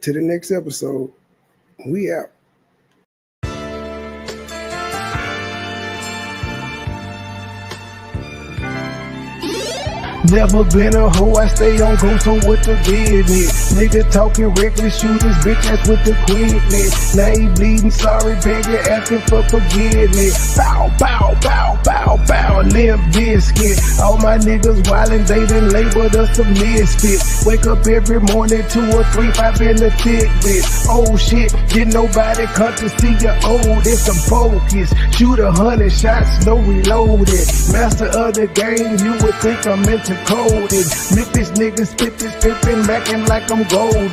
To the next episode, we out. Never been a hoe, I stay on go, so what the business? Nigga talking reckless, shoot this bitch ass with the quickness. Now he bleeding, sorry, begging, asking for forgiveness. Bow, bow, bow, bow, bow, limp biscuit. All my niggas wildin', they done labeled us a misfit. Wake up every morning, 2 or 3, 5 in the tidbit. Oh shit, get nobody cut to see you old. It's some focus, shoot 100 shots, no reloaded. Master of the game, you would think I'm into coded. Memphis niggas spit this pimpin', mackin' like I'm golden.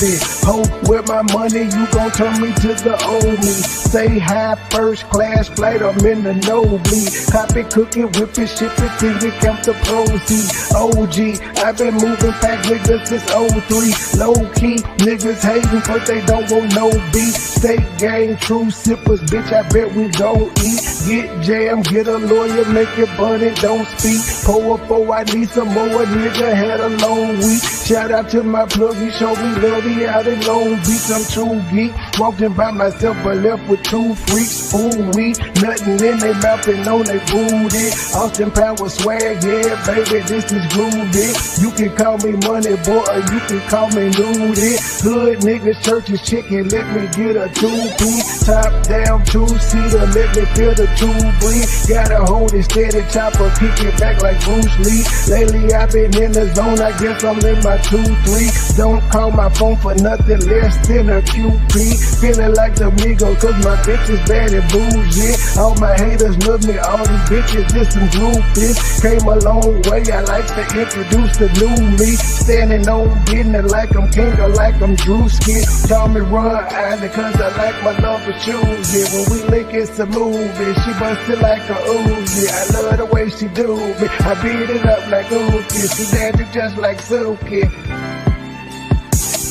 Ho, with my money, you gon' turn me to the old me. Say hi, first class flight, I'm in the nosebleed. Copy, cooking, whipping, shipping, till you count the proceeds. OG, I've been moving back niggas since 03. Low key, niggas hating, but they don't want no beef. State gang, true sippers, bitch, I bet we gon' eat. Get jammed, get a lawyer, make it bunny, don't speak. Pour up, oh, I need some more. A nigga had a long week. Shout out to my plug, he showed me love, he out in Long Beach. I'm true geek, walking by myself but left with 2 freaks. Ooh, we nothing in they mouth and on they booty. Austin Power swag, yeah, baby, this is groovy. You can call me Money Boy or you can call me Nudie. Hood niggas, churches, chicken, let me get a 2-piece. Top down, 2-seater, let me feel the 2 breathe. Gotta hold it steady, chopper, kick it back like Bruce Lee. Lately I've been in the zone, I guess I'm in my 2-3. Don't call my phone for nothing less than a QP. Feeling like the Migos, cause my bitch is bad and bougie. All my haters love me, all these bitches just some groupies. Came a long way, I like to introduce the new me. Standing on business like I'm king or like I'm Drewski. Call me Ron Island cause I like my love for shoes. Yeah, when we link it's a movie, she bustin' like a Uzi. I love the way she do me, I beat it up like Uzi. She dancing just like Suki.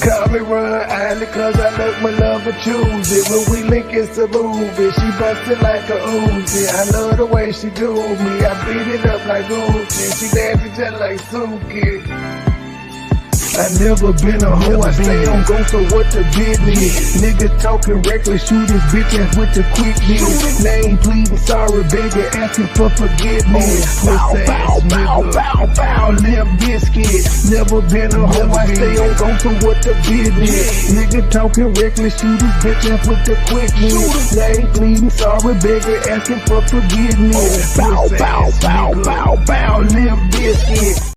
Call me Ron Island cause I love my love for choosy. When we link it's a movie, she bustin' like a Uzi. I love the way she do me, I beat it up like Uzi. She dancing just like Suki. I never been a hoe, I stay on go, so what the business? Niggas talking reckless, shoot his bitch ass with the quickness. Name pleading, sorry baby, asking for forgiveness. Bow, bow, bow, bow, bow, limp biscuit. Never been a hoe, I stay on go, so what the business? Nigga talking reckless, shoot his bitch ass with the quickness. Name pleading, sorry baby, asking for forgiveness. Bow, bow, bow, bow, bow, limp biscuit.